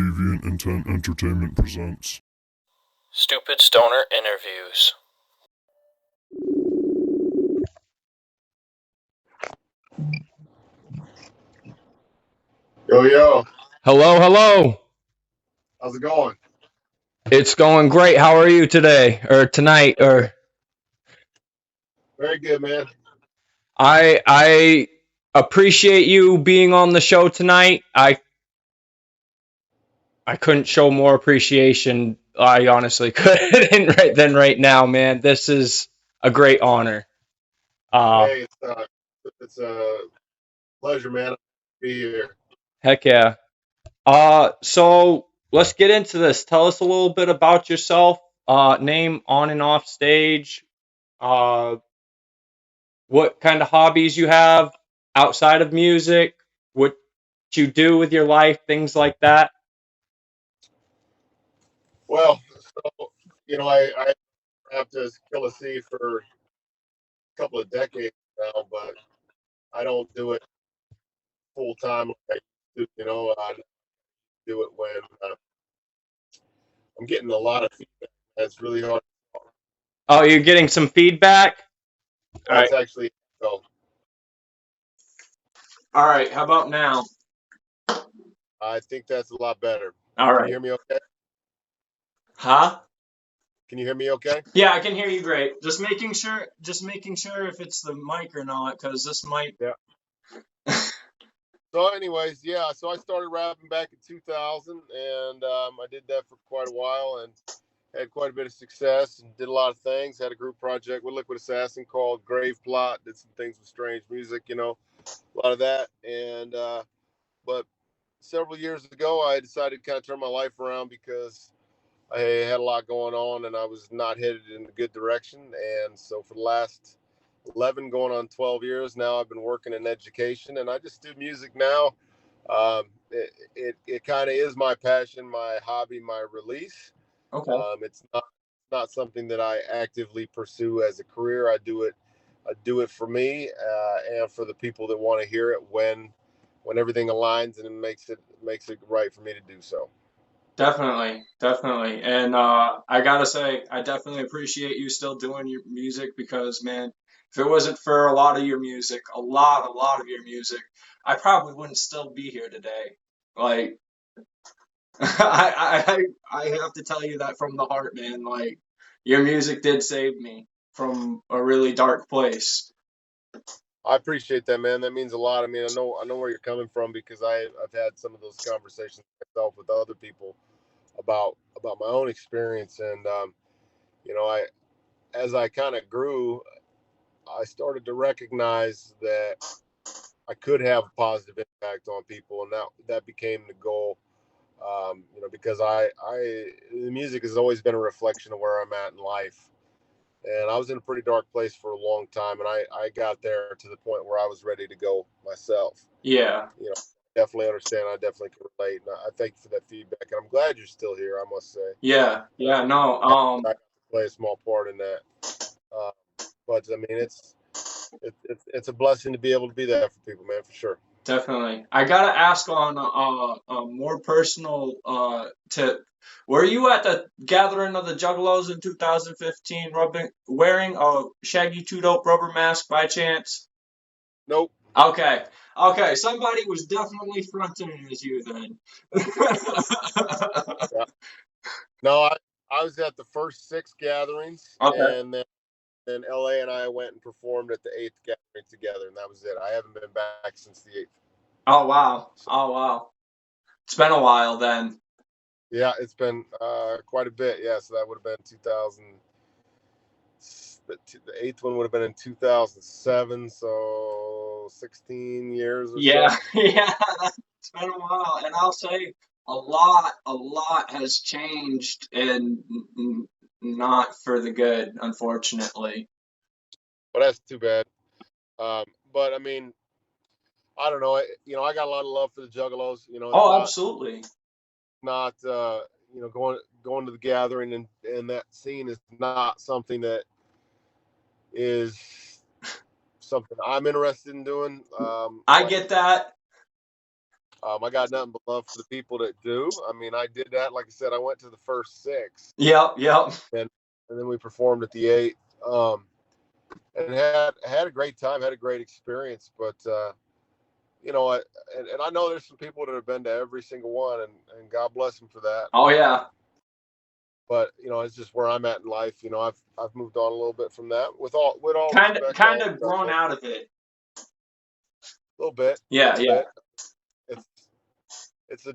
Deviant Intent Entertainment presents Stupid Stoner Interviews. Yo, Hello. how's it going? It's going great. How are you today or tonight? Or Very good, man. I appreciate you being on the show tonight. I couldn't show more appreciation. I honestly couldn't right now, man. This is a great honor. Hey, it's a pleasure, man, to be here. Heck yeah. So let's get into this. Tell us a little bit about yourself. Name on and off stage. Uh, what kind of hobbies you have outside of music, what you do with your life, things like that. Well, so I rapped as Killa C for a couple of decades now, but I don't do it full time like I used to. I do it when I'm getting a lot of feedback. It's really hard. Oh, you're getting some feedback? All right. That's actually so. All right. How about now? I think that's a lot better. All Can you right. hear me okay? Huh? Can you hear me okay? Yeah, I can hear you great. Just making sure if it's the mic or not, because this might. Yeah. So, anyways, yeah. So I started rapping back in 2000, and I did that for quite a while, and had quite a bit of success, and did a lot of things. Had a group project with Liquid Assassin called Grave Plot. Did some things with Strange Music, a lot of that. And but several years ago, I decided to kind of turn my life around because I had a lot going on, and I was not headed in a good direction. And so for the last 11 going on 12 years now, I've been working in education, and I just do music now. It kind of is my passion, my hobby, my release. Okay. It's not something that I actively pursue as a career. I do it for me, and for the people that want to hear it when everything aligns, and it makes it right for me to do so. Definitely. And I gotta say, I definitely appreciate you still doing your music because, man, if it wasn't for a lot of your music, a lot of your music, I probably wouldn't still be here today. Like, I have to tell you that from the heart, man. Like, your music did save me from a really dark place. I appreciate that, man. That means a lot. I mean, I know where you're coming from because I've had some of those conversations myself with other people about my own experience, and I as I kind of grew, I started to recognize that I could have a positive impact on people, and that became the goal. Because the music has always been a reflection of where I'm at in life, and I was in a pretty dark place for a long time, and I got there to the point where I was ready to go myself. Yeah. Definitely understand. I definitely can relate, and I thank you for that feedback, and I'm glad you're still here. I must say, No. I got to play a small part in that. Uh, but I mean, it's a blessing to be able to be there for people, man, for sure. Definitely. I gotta ask on a more personal tip. Were you at the gathering of the Juggalos in 2015, wearing a Shaggy Two Dope rubber mask by chance? Nope. Okay. Somebody was definitely fronting as you then. Yeah. No, I was at the first 6 gatherings, Okay. and then LA and I went and performed at the 8th gathering together, and that was it. I haven't been back since the 8th. Oh wow. So, Oh wow. It's been a while then. yeah, it's been quite a bit. Yeah, so that would have been 2000. The 8th one would have been in 2007, so 16 years or so. Yeah, it's been a while, and I'll say a lot has changed, and not for the good, unfortunately. But that's too bad. But I mean, I don't know. I got a lot of love for the Juggalos. It's Oh, not absolutely. not going to the gathering, and that scene is not something that is something I'm interested in doing. I Like get that. I got nothing but love for the people that do. I mean, I did that. Like I said, I went to the first 6, Yep. and then we performed at the 8th, and had a great time, had a great experience. But you know, and I know there's some people that have been to every single one, and God bless them for that. Oh yeah. But you know, it's just where I'm at in life. You know, I've moved on a little bit from that. With all respect, Kind all of grown out of it. a little bit, Yeah. It's it's a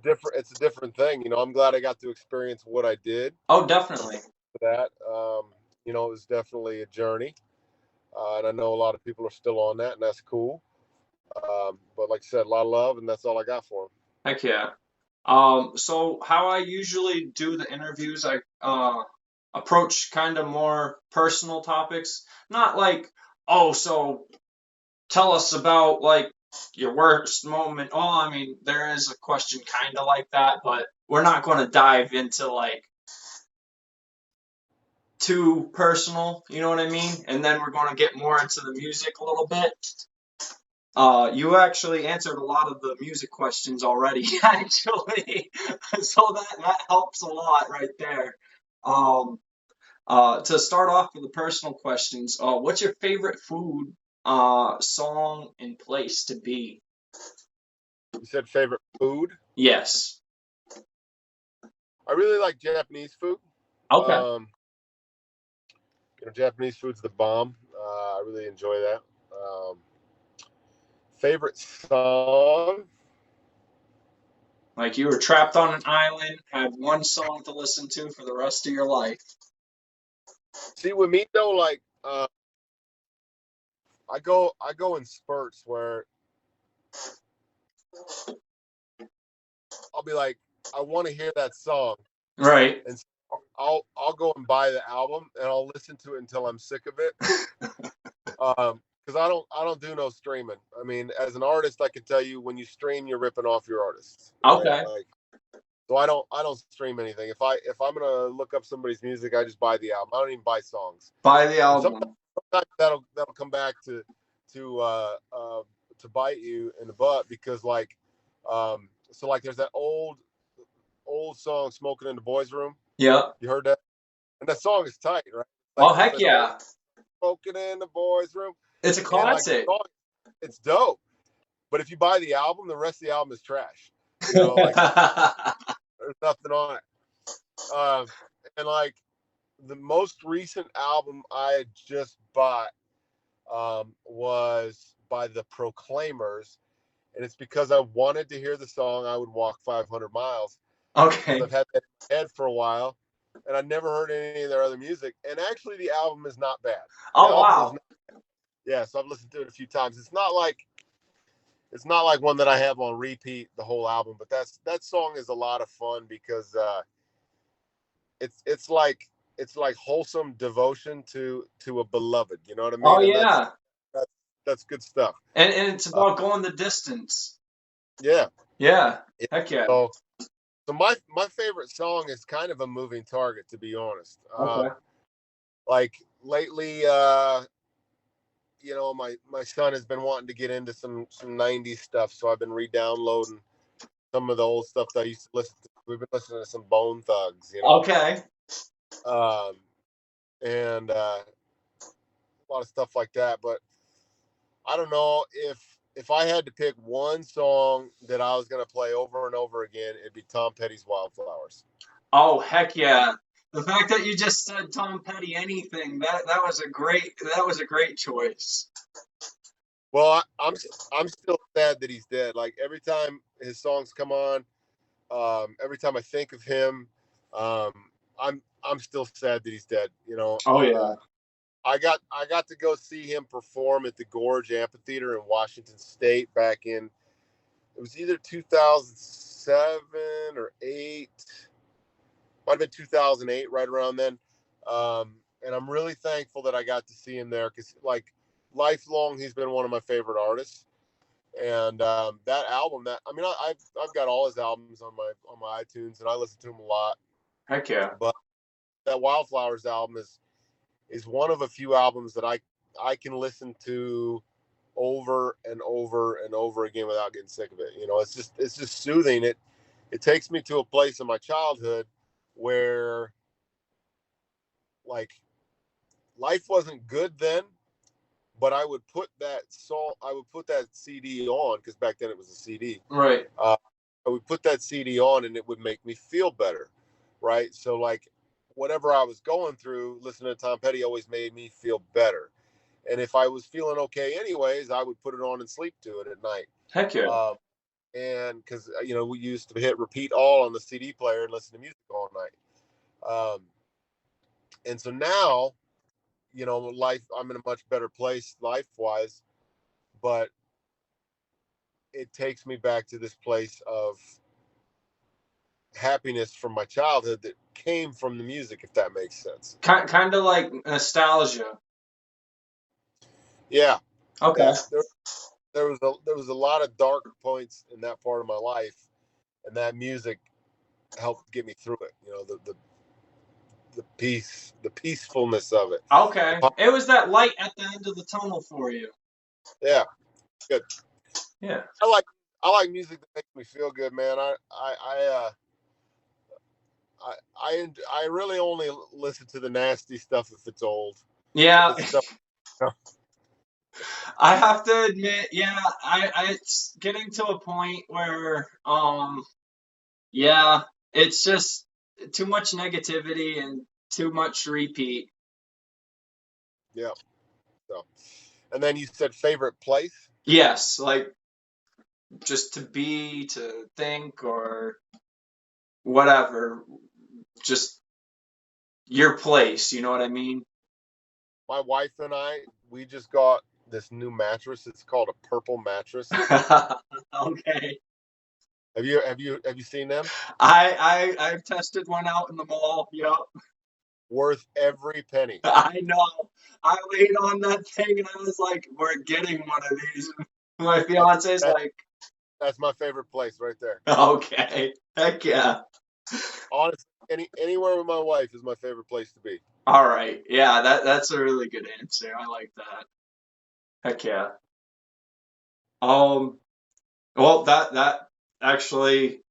different thing. You know, I'm glad I got to experience what I did Oh, definitely. for that. You know, it was definitely a journey, and I know a lot of people are still on that, and that's cool. But like I said, a lot of love, and that's all I got for them. Heck yeah. So how I usually do the interviews, I approach kind of more personal topics, not like, oh, so tell us about like your worst moment. Oh, I mean, there is a question kind of like that, but we're not going to dive into like too personal, you know what I mean? And then we're going to get more into the music a little bit. You actually answered a lot of the music questions already, actually. So that helps a lot right there. Um, to start off with the personal questions, what's your favorite food, song, and place to be? You said favorite food. Yes. I really like Japanese food. Okay. Um, you know, Japanese food's the bomb. I really enjoy that. Favorite song? Like you were trapped on an island, had one song to listen to for the rest of your life. See, with me though, like I go in spurts where I'll be like, I want to hear that song, Right. and so I'll go and buy the album and I'll listen to it until I'm sick of it. Because I don't do no streaming. I mean, as an artist, I can tell you when you stream, you're ripping off your artists, right? Okay. Like, so I don't stream anything. If I'm gonna look up somebody's music, I just buy the album. I don't even buy songs. Buy the And sometimes, album. sometimes that'll come back to to bite you in the butt because like so like there's that old song "Smoking in the Boys' Room." Yep. You heard that? And that song is tight, right? Like Oh, heck yeah. "Smoking in the Boys' Room," It's a and like the classic. song, it's dope. But if you buy the album, the rest of the album is trash. You know, like there's nothing on it. And like the most recent album I had just bought was by the Proclaimers, and it's because I wanted to hear the song "I Would Walk 500 Miles" because Okay. I've had that in my head for a while, and I never heard any of their other music. And actually, the album is not bad. The Oh, album is wow. not, yeah. So I've listened to it a few times. It's not like one that I have on repeat the whole album, but that song is a lot of fun because it's like wholesome devotion to a beloved. You know what I Oh, mean? And that's yeah. that's that's good stuff. And it's Uh, about going the distance. yeah. Yeah. Yeah. Heck yeah. So my favorite song is kind of a moving target, to be honest. Okay. Like lately, you know, my son has been wanting to get into some '90s stuff, so I've been re-downloading some of the old stuff that I used to listen to. We've been listening to some Bone Thugs, you know, Okay. um, and a lot of stuff like that. But I don't know if I had to pick one song that I was gonna play over and over again, it'd be Tom Petty's "Wildflowers." Oh, heck yeah. The fact that you just said Tom Petty anything, that was a great choice. Well, I'm still sad that he's dead. Like every time his songs come on, every time I think of him, um, I'm still sad that he's dead. You know, Oh yeah. I got to go see him perform at the Gorge Amphitheater in Washington State back in, it was either 2007 or 8, might have been 2008, right around then. And I'm really thankful that I got to see him there because like lifelong he's been one of my favorite artists. And that album, that I mean, I've got all his albums on my iTunes, and I listen to him a lot. Heck yeah. But that Wildflowers album is one of a few albums that I can listen to over and over and over again without getting sick of it. You know, it's just soothing. It takes me to a place in my childhood where, like, life wasn't good then, but I would put that CD on, because back then it was a CD. Right. I would put that CD on and it would make me feel better, right? So, like, whatever I was going through, listening to Tom Petty always made me feel better. And if I was feeling okay anyways, I would put it on and sleep to it at night. Heck yeah. And because, you know, we used to hit repeat all on the CD player and listen to music all night. And so now, you know, I'm in a much better place life wise, but it takes me back to this place of happiness from my childhood that came from the music, if that makes sense. Kind of like nostalgia. Yeah. Okay. Yeah. There was a lot of dark points in that part of my life, and that music helped get me through it. You know, the peacefulness of it. Okay. It was that light at the end of the tunnel for you. Yeah. Good. Yeah. I like music that makes me feel good, man. I really only listen to the nasty stuff if it's old. Yeah. If it's stuff, you know. I have to admit, yeah, it's getting to a point where, yeah, it's just too much negativity and too much repeat. Yeah. So, and then you said favorite place. Yes, like just to be, to think, or whatever, just your place, you know what I mean? My wife and we just got this new mattress. It's called a purple mattress. Okay. Have you seen them? I've tested one out in the mall. Yep. Worth every penny. I know. I laid on that thing and I was like, we're getting one of these. My fiance's like, That's my favorite place right there. okay. Heck yeah. Honestly, anywhere with my wife is my favorite place to be. All right. Yeah, that's a really good answer. I like that. Heck yeah. Well, that actually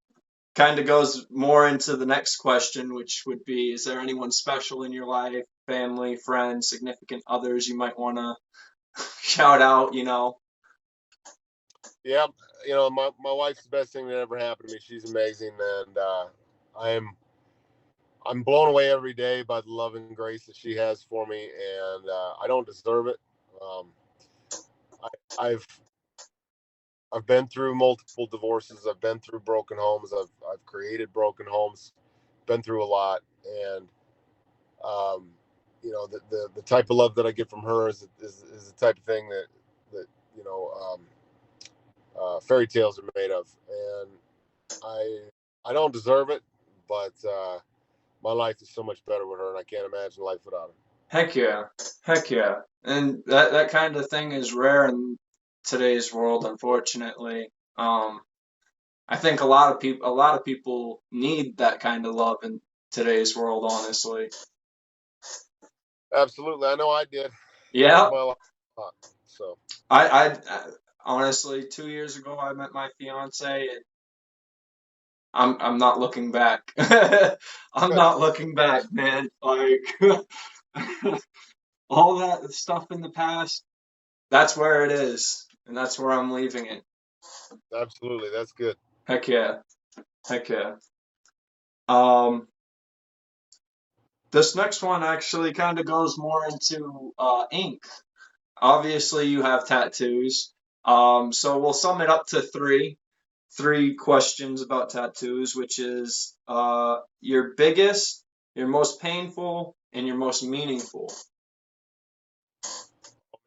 kind of goes more into the next question, which would be, is there anyone special in your life, family, friends, significant others you might want to shout out, you know? Yeah, you know, my wife's the best thing that ever happened to me. She's amazing, and I'm blown away every day by the love and grace that she has for me, and I don't deserve it. I've been through multiple divorces. I've been through broken homes. I've created broken homes. Been through a lot, and you know, the type of love that I get from her is the type of thing that you know, fairy tales are made of, and I don't deserve it, but my life is so much better with her, and I can't imagine life without her. Heck yeah. Heck yeah. And that kind of thing is rare in today's world, unfortunately. I think a lot of people need that kind of love in today's world, honestly. Absolutely, I know I did. Yeah. My life a lot, so I honestly 2 years ago I met my fiance and I'm not looking back. I'm good. not looking back, man. Like all that stuff in the past, that's where it is, and that's where I'm leaving it. Absolutely, that's good. Heck yeah. Heck yeah. Um, this next one actually kind of goes more into ink. Obviously, you have tattoos. So we'll sum it up to three questions about tattoos, which is your biggest, your most painful, and your most meaningful.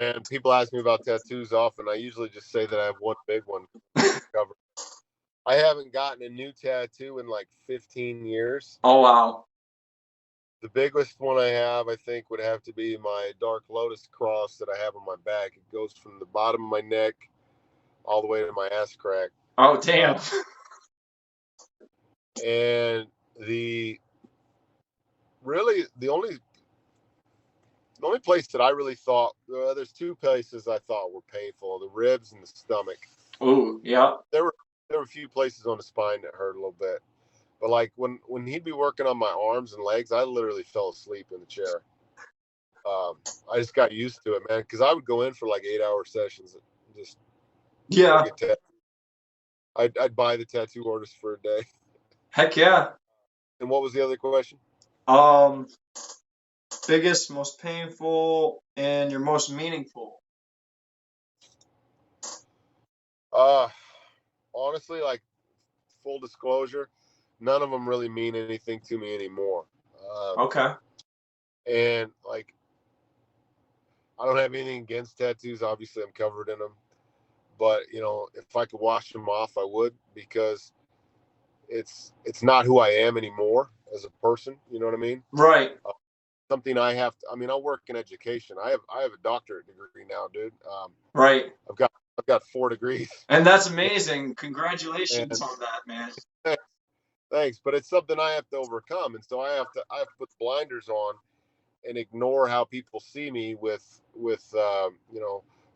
And people ask me about tattoos often. I usually just say that I have one big one covered. I haven't gotten a new tattoo in like 15 years. Oh wow. The biggest one I have, I think, would have to be my Dark Lotus cross that I have on my back. It goes from the bottom of my neck all the way to my ass crack. Oh damn. And the The only place that I really thought, there's two places I thought were painful: the ribs and the stomach. Ooh, yeah. There were a few places on the spine that hurt a little bit, but like when he'd be working on my arms and legs, I literally fell asleep in the chair. I just got used to it, man, because I would go in for like 8-hour sessions, and just Yeah. get I'd buy the tattoo orders for a day. Heck yeah. And what was the other question? Biggest, most painful, and your most meaningful. Honestly, like, full disclosure, none of them really mean anything to me anymore. Okay. And like, I don't have anything against tattoos. Obviously, I'm covered in them. But if I could wash them off, I would, because it's not who I am anymore as a person. You know what I mean? Right. Something I have to. I mean, I work in education. I have a doctorate degree now, dude. Right. I've got 4 degrees. And that's amazing. Congratulations And on that, man. thanks, but it's something I have to overcome, and so I have to put blinders on and ignore how people see me with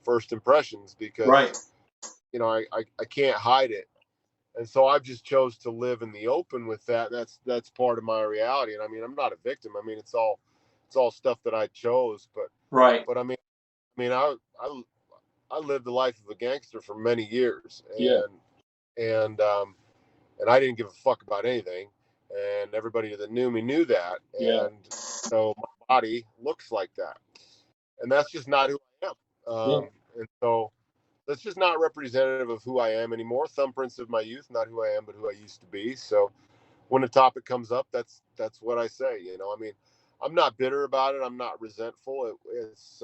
first impressions, Right. because I can't hide it. And so I've just chose to live in the open with that. That's part of my reality. And I mean, I'm not a victim. I mean, it's all stuff that I chose. Right. But I lived the life of a gangster for many years, Yeah. and I didn't give a fuck about anything. And everybody that knew me knew that. Yeah. And so my body looks like that, and that's just not who I am. Yeah. And so that's just not representative of who I am anymore. Thumbprints of my youth, not who I am, but who I used to be. So when a topic comes up, that's what I say. I mean, I'm not bitter about it. I'm not resentful. It's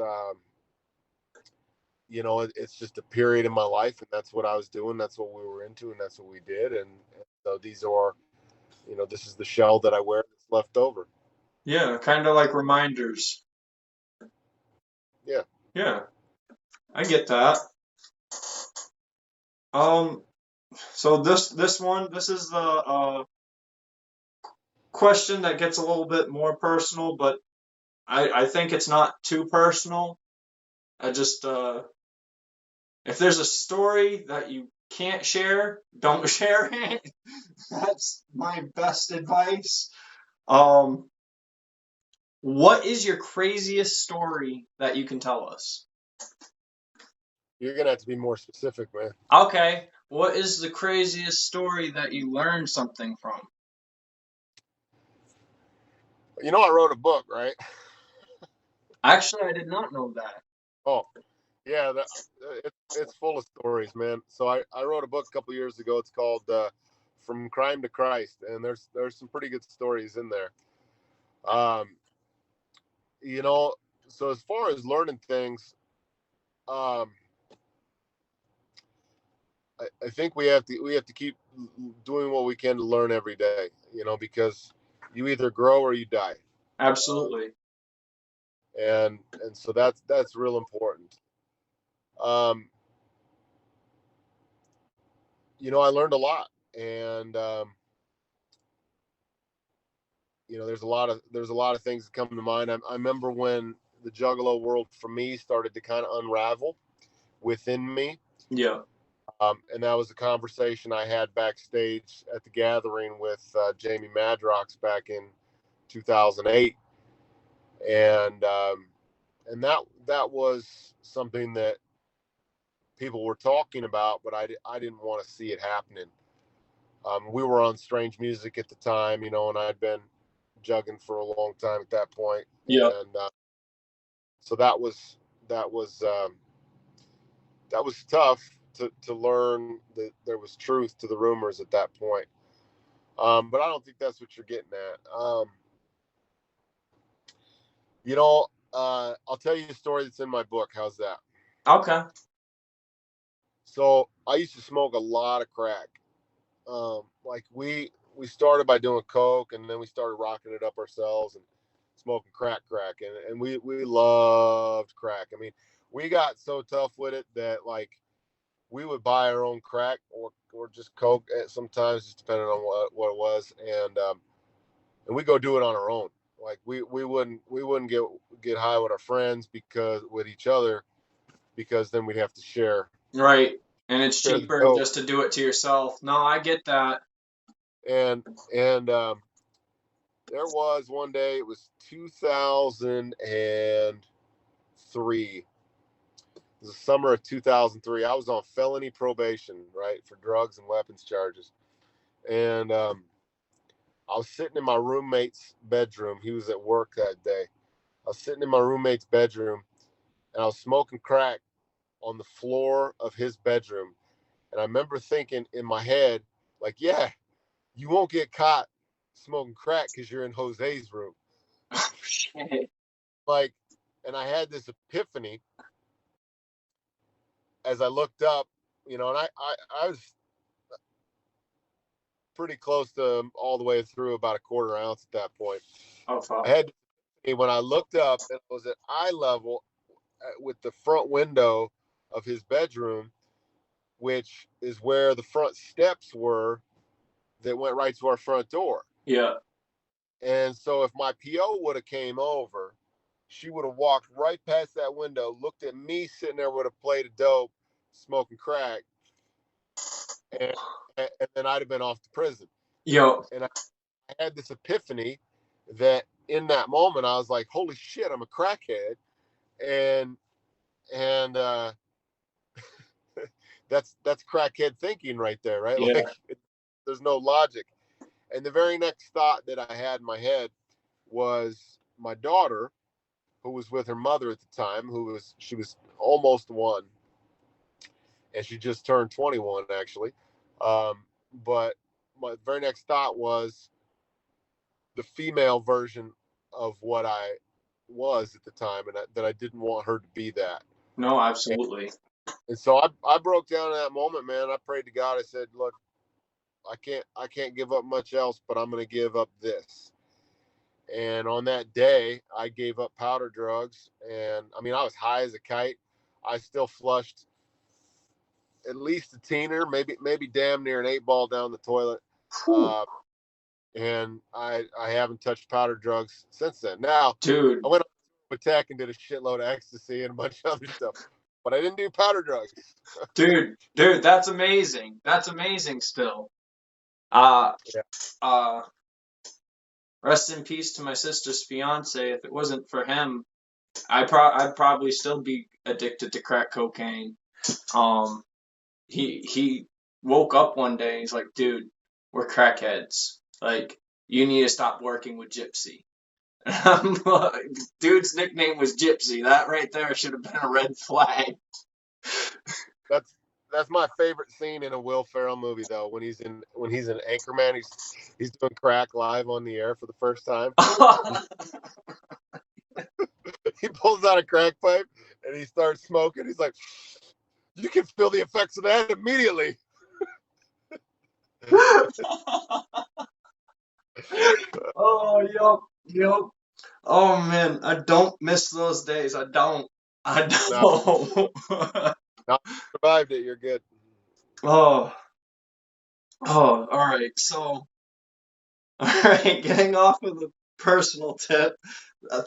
just a period in my life, and that's what I was doing. That's what we were into, and that's what we did. And so these are, this is the shell that I wear that's left over. Yeah. Kind of like reminders. Yeah. Yeah. I get that. So this is the question that gets a little bit more personal, but I think it's not too personal. I just if there's a story that you can't share, don't share it. That's my best advice. What is your craziest story that you can tell us? You're gonna have to be more specific, man. Okay. What is the craziest story that you learned something from? I wrote a book, right? Actually, I did not know that. Oh, yeah, it's full of stories, man. So I wrote a book a couple years ago. It's called From Crime to Christ, and there's some pretty good stories in there. Um, so as far as learning things, um, I think we have to keep doing what we can to learn every day. Because you either grow or you die. Absolutely. And so that's real important. Um, I learned a lot, and there's a lot of things that come to mind. I remember when the Juggalo world for me started to kind of unravel within me, Yeah. and that was a conversation I had backstage at the gathering with Jamie Madrox back in 2008, and that was something that people were talking about, but I didn't want to see it happening. We were on Strange Music at the time, and I'd been jugging for a long time at that point, Yeah. and so that was tough to learn that there was truth to the rumors at that point. But I don't think that's what you're getting at. I'll tell you a story that's in my book. How's that? Okay. So I used to smoke a lot of crack. Like we started by doing coke, and then we started rocking it up ourselves and smoking crack, and we loved crack. I mean, we got so tough with it that, like, we would buy our own crack or just coke sometimes, just depending on what it was, and we go do it on our own. Like we wouldn't get high with our friends with each other because then we'd have to share Right. And it's share the cheaper dope. just to do it to yourself. No, I get that. And there was one day, it was 2003. It was the summer of 2003. I was on felony probation, right, for drugs and weapons charges. And I was sitting in my roommate's bedroom. He was at work that day. I was sitting in my roommate's bedroom, and I was smoking crack on the floor of his bedroom. And I remember thinking in my head, like, yeah, you won't get caught smoking crack because you're in Jose's room. Shit. Like, and I had this epiphany as I looked up, and I was pretty close to all the way through about a quarter ounce at that point. Oh, fuck. I had, when I looked up, and it was at eye level with the front window of his bedroom, which is where the front steps were that went right to our front door. Yeah. And so if my PO would have came over, she would have walked right past that window, looked at me sitting there with a plate of dope, smoking crack, and then I'd have been off to prison. Yo. And I had this epiphany that in that moment I was like, holy shit, I'm a crackhead. And that's crackhead thinking right there, right? Yeah. Like there's no logic. And the very next thought that I had in my head was my daughter, who was with her mother at the time, she was almost 1, and she just turned 21 actually. But my very next thought was the female version of what I was at the time, and that I didn't want her to be that. No, absolutely. And so I broke down in that moment, man. I prayed to God. I said, look, I can't give up much else, but I'm going to give up this. And on that day, I gave up powder drugs. And I mean, I was high as a kite. I still flushed at least a teener, maybe damn near an 8-ball down the toilet. And I haven't touched powder drugs since then. Now, dude, I went on attack and did a shitload of ecstasy and a bunch of other stuff, but I didn't do powder drugs. dude, that's amazing. That's amazing still. Rest in peace to my sister's fiance. If it wasn't for him, I'd probably still be addicted to crack cocaine. He woke up one day and he's like, dude, we're crackheads. Like, you need to stop working with Gypsy. And I'm like, dude's nickname was Gypsy. That right there should have been a red flag. That's my favorite scene in a Will Ferrell movie, though. When he's in Anchorman, he's doing crack live on the air for the first time. He pulls out a crack pipe and he starts smoking. He's like, you can feel the effects of that immediately. Oh, yep. Oh man, I don't miss those days. I don't. No, survived it. You're good. Oh, all right. So, all right, getting off of the personal tip.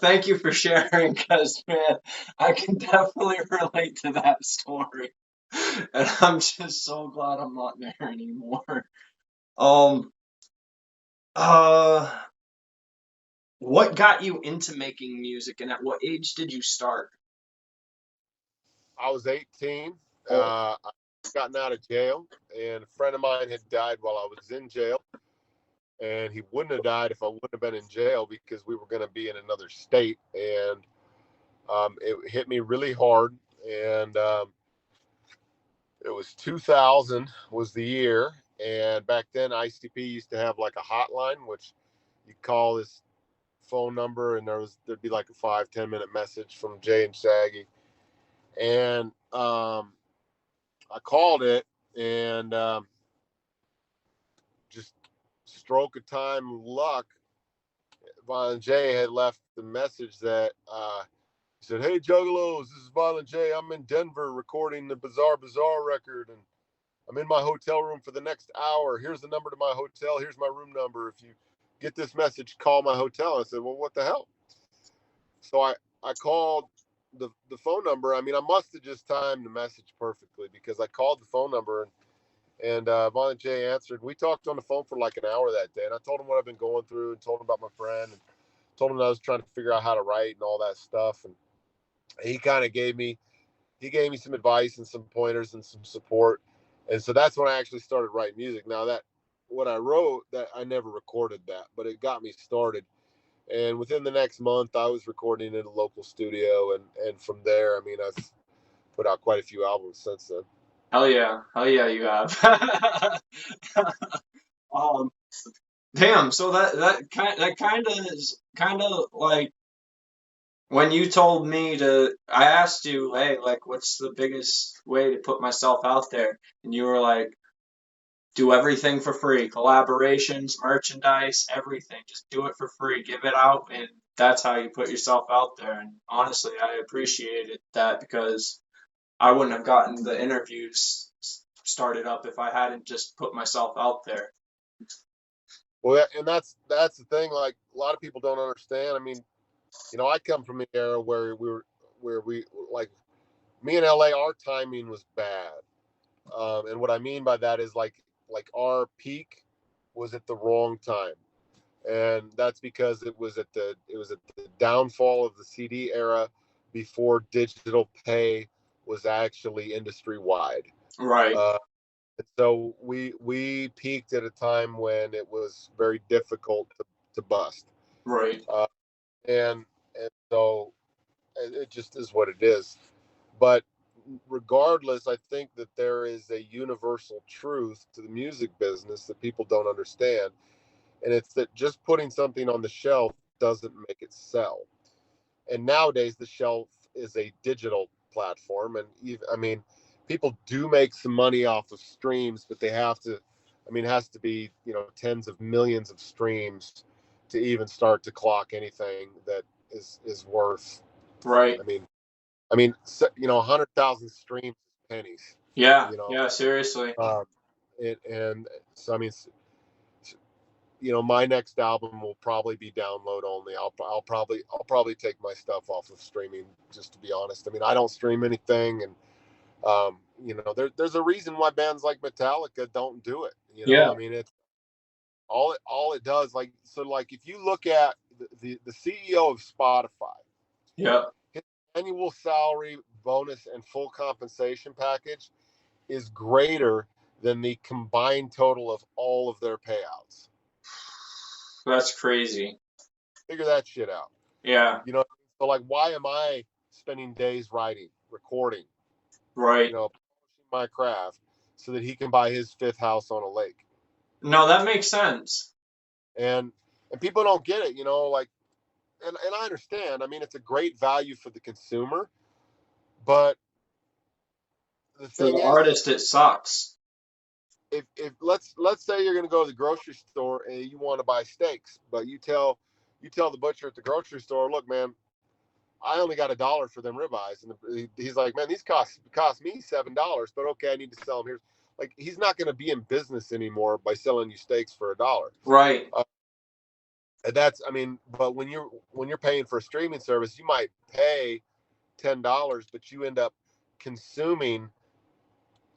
Thank you for sharing, because man, I can definitely relate to that story, and I'm just so glad I'm not there anymore. What got you into making music, and at what age did you start? I was 18. Oh. I gotten out of jail, and a friend of mine had died while I was in jail. And he wouldn't have died if I wouldn't have been in jail, because we were going to be in another state. And it hit me really hard. And it was 2000 was the year. And back then, ICP used to have like a hotline, which you call this phone number, and there'd be like a 5-10 minute message from Jay and Shaggy. And I called it, and just stroke of time luck, Violent J had left the message that he said, "Hey Juggalos, this is Violent J. I'm in Denver recording the Bizarre record, and I'm in my hotel room for the next hour. Here's the number to my hotel. Here's my room number. If you get this message, call my hotel. I said, well, what the hell? So I called the phone number. I mean, I must have just timed the message perfectly, because I called the phone number, and Vaughn J answered. We talked on the phone for like an hour that day, and I told him what I've been going through, and told him about my friend, and told him that I was trying to figure out how to write and all that stuff. And he kind of gave me some advice and some pointers and some support. And so that's when I actually started writing music. Now, that what I wrote, that I never recorded that, but it got me started. And within the next month, I was recording in a local studio, and from there, I mean, I've put out quite a few albums since then. Hell yeah, you have. um, damn. So that kind of is kind of like when you told me to. I asked you, hey, like, what's the biggest way to put myself out there? And you were like, do everything for free, collaborations, merchandise, everything. Just do it for free, give it out, and that's how you put yourself out there. And honestly, I appreciated that because I wouldn't have gotten the interviews started up if I hadn't just put myself out there. Well, and that's the thing. Like, a lot of people don't understand. I mean, you know, I come from an era where we like, me and LA, our timing was bad. And what I mean by that is like our peak was at the wrong time, and that's because it was at the downfall of the CD era, before digital pay was actually industry wide. Right, So we peaked at a time when it was very difficult to bust, right, uh, and so it just is what it is. But regardless, I think that there is a universal truth to the music business that people don't understand, and it's that just putting something on the shelf doesn't make it sell. And nowadays, the shelf is a digital platform, and even, I mean, people do make some money off of streams, but they have to. I mean, it has to be, you know, tens of millions of streams to even start to clock anything that is worth. right. I mean, you know, 100,000 streams is pennies. Yeah, You know, yeah, seriously. um, and so I mean, you know, my next album will probably be download only. I'll probably take my stuff off of streaming, just to be honest. I mean, I don't stream anything, and you know, there's a reason why bands like Metallica don't do it. You know, Yeah, I mean, it's all it does. Like, so, like, if you look at the CEO of Spotify, yeah. his annual salary, bonus, and full compensation package is greater than the combined total of all of their payouts. That's crazy. Figure that shit out. Yeah, You know, so like, why am I spending days writing, recording, right. you know, polishing my craft, so that he can buy his fifth house on a lake? No, that makes sense. And people don't get it, you know, like, and I understand. I mean, it's a great value for the consumer, but the For thing the is, artist, it sucks. if let's say you're going to go to the grocery store and you want to buy steaks, but you tell the butcher at the grocery store, look, man, I only got $1 for them ribeyes, and he's like, man, these cost me $7, but okay, I need to sell them here. Like, he's not going to be in business anymore by selling you steaks for $1. Right, And that's, I mean, but when you're paying for a streaming service, you might pay $10, but you end up consuming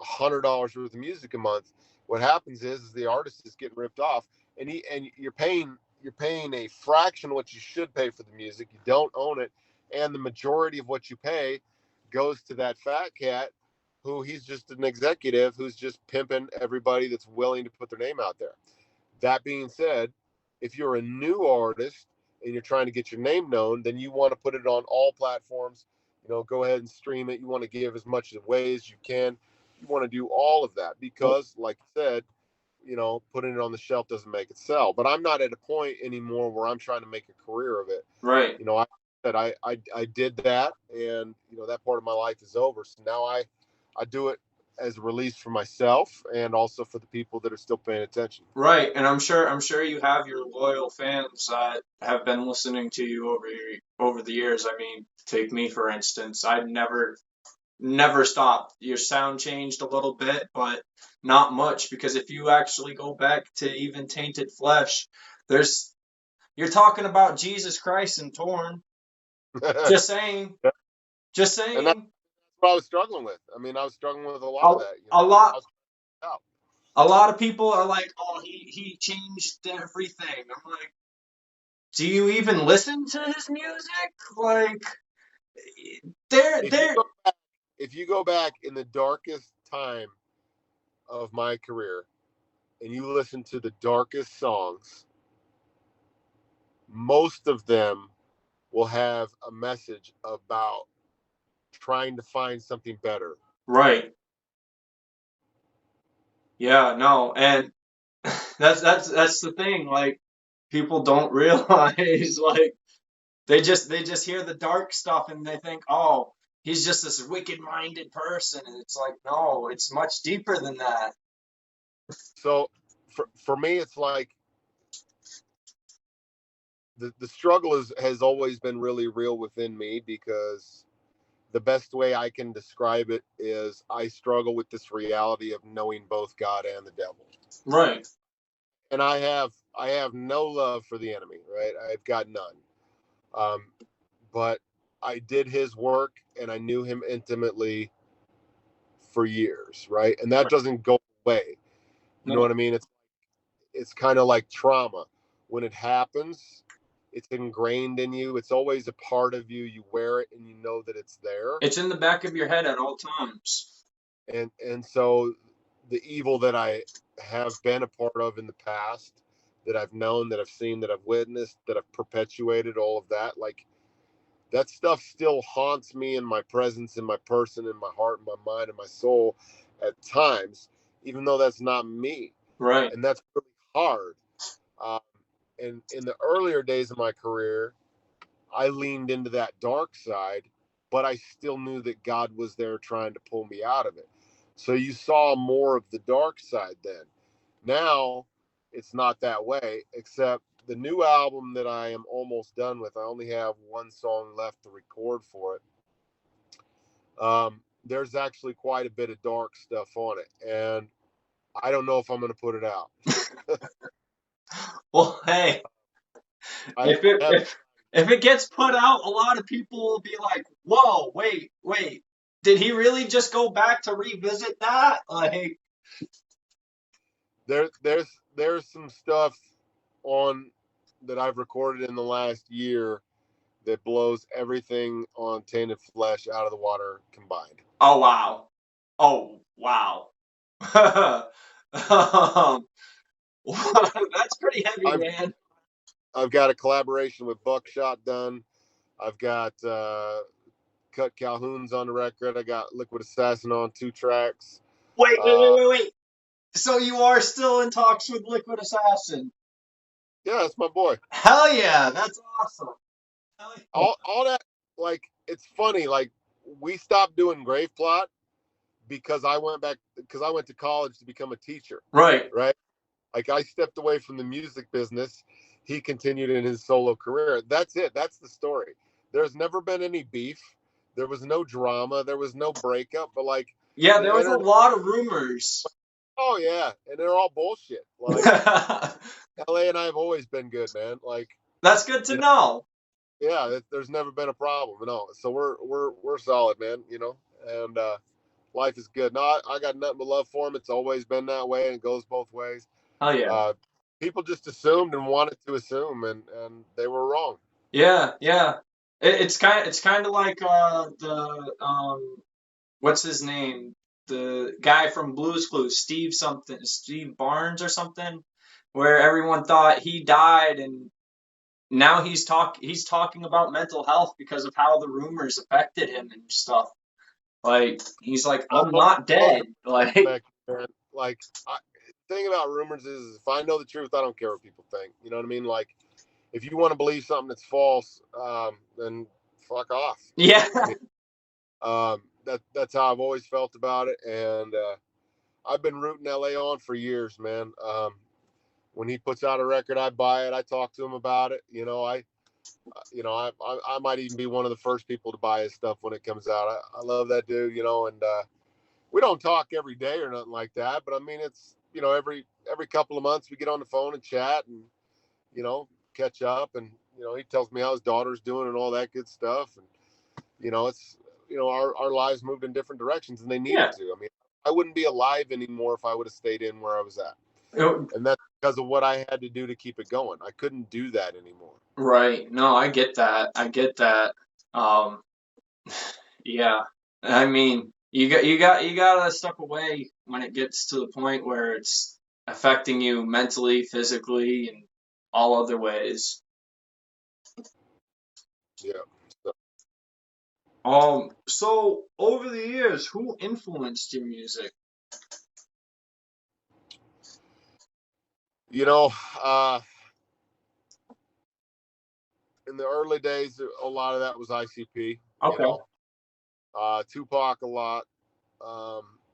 $100 worth of music a month. What happens is the artist is getting ripped off, and you're paying a fraction of what you should pay for the music. You don't own it, and the majority of what you pay goes to that fat cat, who he's just an executive who's just pimping everybody that's willing to put their name out there. That being said, if you're a new artist and you're trying to get your name known, then you want to put it on all platforms. You know, go ahead and stream it. You want to give as much away as you can. You want to do all of that, because, like I said, you know, putting it on the shelf doesn't make it sell. But I'm not at a point anymore where I'm trying to make a career of it. right. You know, I did that, and you know, that part of my life is over. So now I do it as a release for myself, and also for the people that are still paying attention. Right, and I'm sure you have your loyal fans that have been listening to you over the years. I mean, take me for instance. I never stopped. Your sound changed a little bit, but not much because if you actually go back to even Tainted Flesh, there's You're talking about Jesus Christ and Torn. Just saying. Just And that's saying. what I was struggling with. I mean, I was struggling with a lot A, of that. You a know, I lot. was out. A lot of people are like, "Oh, he changed everything." I'm like, do you even listen to his music? Like, If you there. go back, if you go back in the darkest time of my career, and you listen to the darkest songs, most of them will have a message about trying to find something better. Right. Yeah. No. And that's the thing. Like, people don't realize, like, they just hear the dark stuff and they think, oh, he's just this wicked-minded person, and it's like, no, it's much deeper than that. So for me, it's like the struggle has always been really real within me, because the best way I can describe it is I struggle with this reality of knowing both God and the devil. Right. And I have no love for the enemy, right? I've got none. Um, but I did his work and I knew him intimately for years, right? And that Right. doesn't go away. You know No. what I mean? It's kind of like trauma. When it happens, it's ingrained in you. It's always a part of you. You wear it and you know that it's there. It's in the back of your head at all times. And so the evil that I have been a part of in the past, that I've known, that I've seen, that I've witnessed, that I've perpetuated, all of that, like that stuff still haunts me in my presence, in my person, in my heart, in my mind, in my soul at times, even though that's not me. Right. And that's really hard. Um, and in the earlier days of my career, I leaned into that dark side, but I still knew that God was there trying to pull me out of it. So you saw more of the dark side then. Now it's not that way, except the new album that I am almost done with. I only have one song left to record for it. There's actually quite a bit of dark stuff on it, and I don't know if I'm going to put it out. Well, hey, I if it have if if it gets put out, a lot of people will be like, "Whoa, wait, did he really just go back to revisit that?" Like, there's some stuff on that I've recorded in the last year that blows everything on Tainted Flesh out of the water combined. oh wow, oh wow, um, that's pretty heavy, I've man. I've got a collaboration with Buckshot done. I've got Cut Calhoun's on the record. I got Liquid Assassin on 2 tracks. Uh, Wait. So you are still in talks with Liquid Assassin? yeah, that's my boy. Hell yeah, that's awesome. Hell yeah. All that, like, it's funny. Like, we stopped doing Grave Plot because I went to college to become a teacher, Right. right? Like, I stepped away from the music business. He continued in his solo career. That's it. That's the story. There's never been any beef. There was no drama. There was no breakup. But like Yeah, there the was a internet, lot of rumors. oh yeah, and they're all bullshit. Like LA and I have always been good, man. Like, That's good to you know, know. yeah, there's never been a problem. No, so we're solid, man. And life is good. No, I got nothing but love for him. It's always been that way, and it goes both ways. Hell yeah. Uh, People just assumed and wanted to assume, and they were wrong. Yeah. It's kind of like the what's his name? The guy from Blue's Clues, Steve Barnes or something, where everyone thought he died, and now he's talking about mental health because of how the rumors affected him and stuff. Like, he's like, I'm not dead. Like, Like, thing about rumors is, if I know the truth, I don't care what people think. You know what I mean? Like, if you want to believe something that's false, then fuck off. yeah. I mean, that's how I've always felt about it, and I've been rooting LA on for years, man. When he puts out a record, I buy it. I talk to him about it. I might even be one of the first people to buy his stuff when it comes out. I love that dude, and we don't talk every day or nothing like that, but I mean, it's every couple of months we get on the phone and chat, and catch up, and he tells me how his daughter's doing and all that good stuff. And it's our lives moved in different directions, and they Yeah. needed to. I mean, I wouldn't be alive anymore if I would have stayed in where I was at, It- and that's because of what I had to do to keep it going. I couldn't do that anymore. right. No, I get that. I get that. Um, yeah. I mean, you gotta step away when it gets to the point where it's affecting you mentally, physically, and all other ways. Yeah. So, So over the years, who influenced your music? you know, uh, in the early days, a lot of that was ICP. Okay. Tupac a lot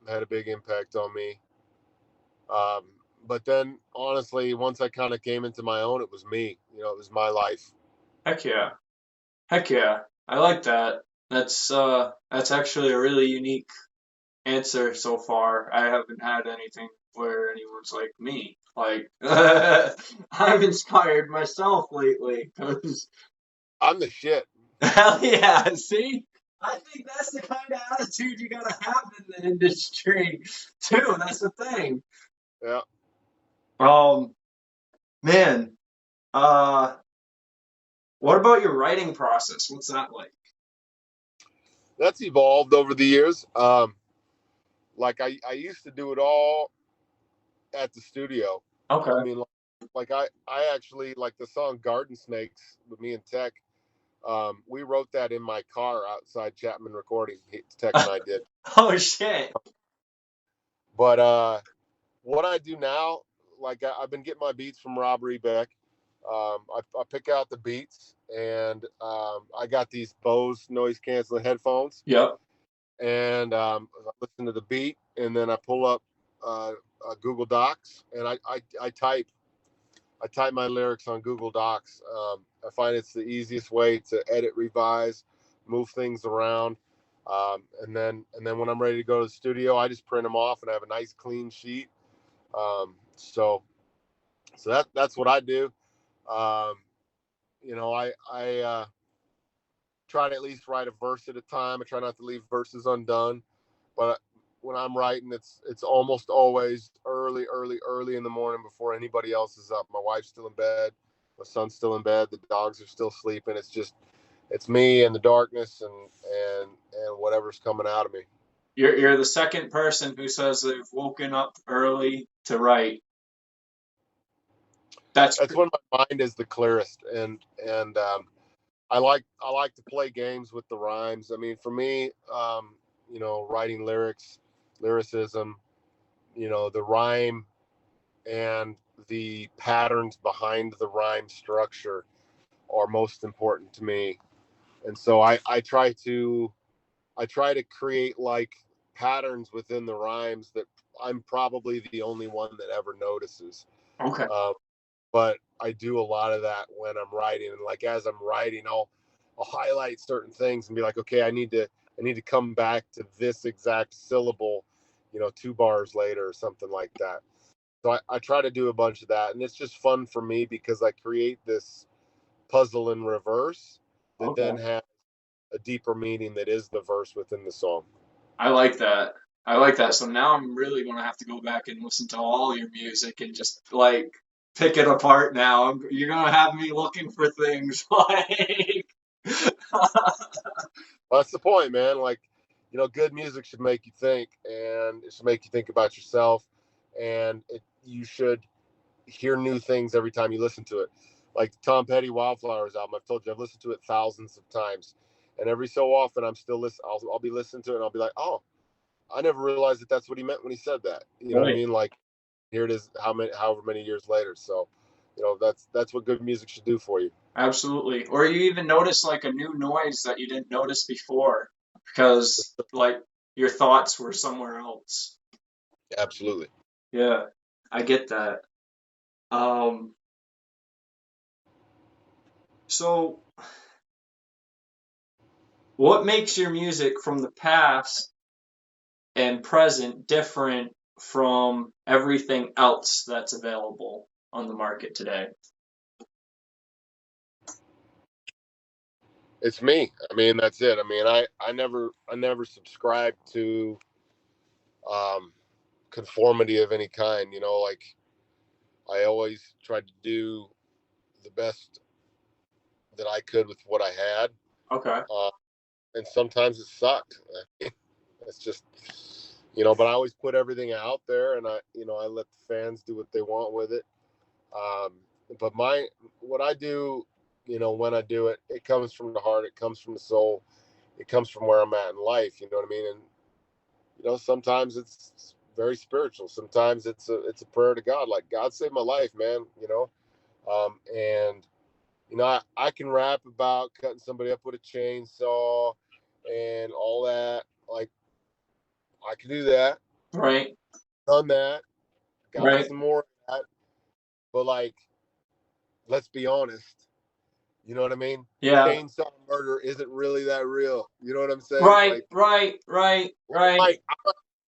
had a big impact on me. Um, but then, honestly, once I kind of came into my own, it was me. It was my life. Heck yeah. Heck yeah. I like that. That's actually a really unique answer so far. I haven't had anything where anyone's like me. Like I've inspired myself lately 'cause I'm the shit. hell yeah, see? I think that's the kind of attitude you gotta have in the industry too. That's the thing. Yeah, Um, man, uh, what about your writing process? What's that like? that's evolved over the years. Like I used to do it all at the studio. I Okay. mean, like I actually like the song Garden Snakes with me and Tech. We wrote that in my car outside Chapman Recording. Tech and I did. Oh shit. But what I do now, like I've been getting my beats from Rob Rebeck. I pick out the beats, and I got these Bose noise canceling headphones, Yep. and I listen to the beat, and then I pull up Google Docs, and I type my lyrics on Google Docs. I find it's the easiest way to edit, revise, move things around. And then when I'm ready to go to the studio, I just print them off and I have a nice clean sheet. So that's what I do. Um, I try to at least write a verse at a time. I try not to leave verses undone. But when I'm writing, it's almost always early in the morning before anybody else is up. My wife's still in bed, my son's still in bed, the dogs are still sleeping. It's me and the darkness and whatever's coming out of me. You're the second person who says they've woken up early to write. That's That's when my mind is the clearest, and I like to play games with the rhymes. I mean, for me, writing lyricism, the rhyme and the patterns behind the rhyme structure are most important to me. And so I try to create like patterns within the rhymes that I'm probably the only one that ever notices. okay. Um, but I do a lot of that when I'm writing, and like as I'm writing, I'll highlight certain things and be like, okay, I need to come back to this exact syllable, 2 bars later or something like that. So I try to do a bunch of that, and it's just fun for me because I create this puzzle in reverse that then Okay. has a deeper meaning that is the verse within the song. I like that. I like that. So now I'm really gonna have to go back and listen to all your music and just like pick it apart now. You're gonna have me looking for things like Well, that's the point, man. Like, good music should make you think, and it should make you think about yourself, and you should hear new things every time you listen to it. Like Tom Petty Wildflowers album, I've told you I've listened to it thousands of times, and every so often I'm still listening. I'll be listening to it, and I'll be like, oh, I never realized that that's what he meant when he said that. You know what I right. mean? Like, here it is, however many years later. So, that's what good music should do for you. Absolutely. Or you even notice like a new noise that you didn't notice before because like your thoughts were somewhere else. Absolutely. Yeah, I get that. Um, so what makes your music from the past and present different from everything else that's available on the market today? it's me. I mean, that's it. I mean, I never subscribed to conformity of any kind. You know, like I always tried to do the best that I could with what I had. Okay. And sometimes it sucked. It's just, but I always put everything out there, and I let the fans do what they want with it. But what I do, when I do it, it comes from the heart, it comes from the soul, it comes from where I'm at in life. You know what I mean? And sometimes it's very spiritual. Sometimes it's a prayer to God, like God save my life, man. And I can rap about cutting somebody up with a chainsaw and all that. Like, I can do that. Right. Done that. Got Right. some more of that. But, like, let's be honest. You know what I mean? Yeah. Chainsaw murder isn't really that real. You know what I'm saying? Right. Like, Right. Right. Right. I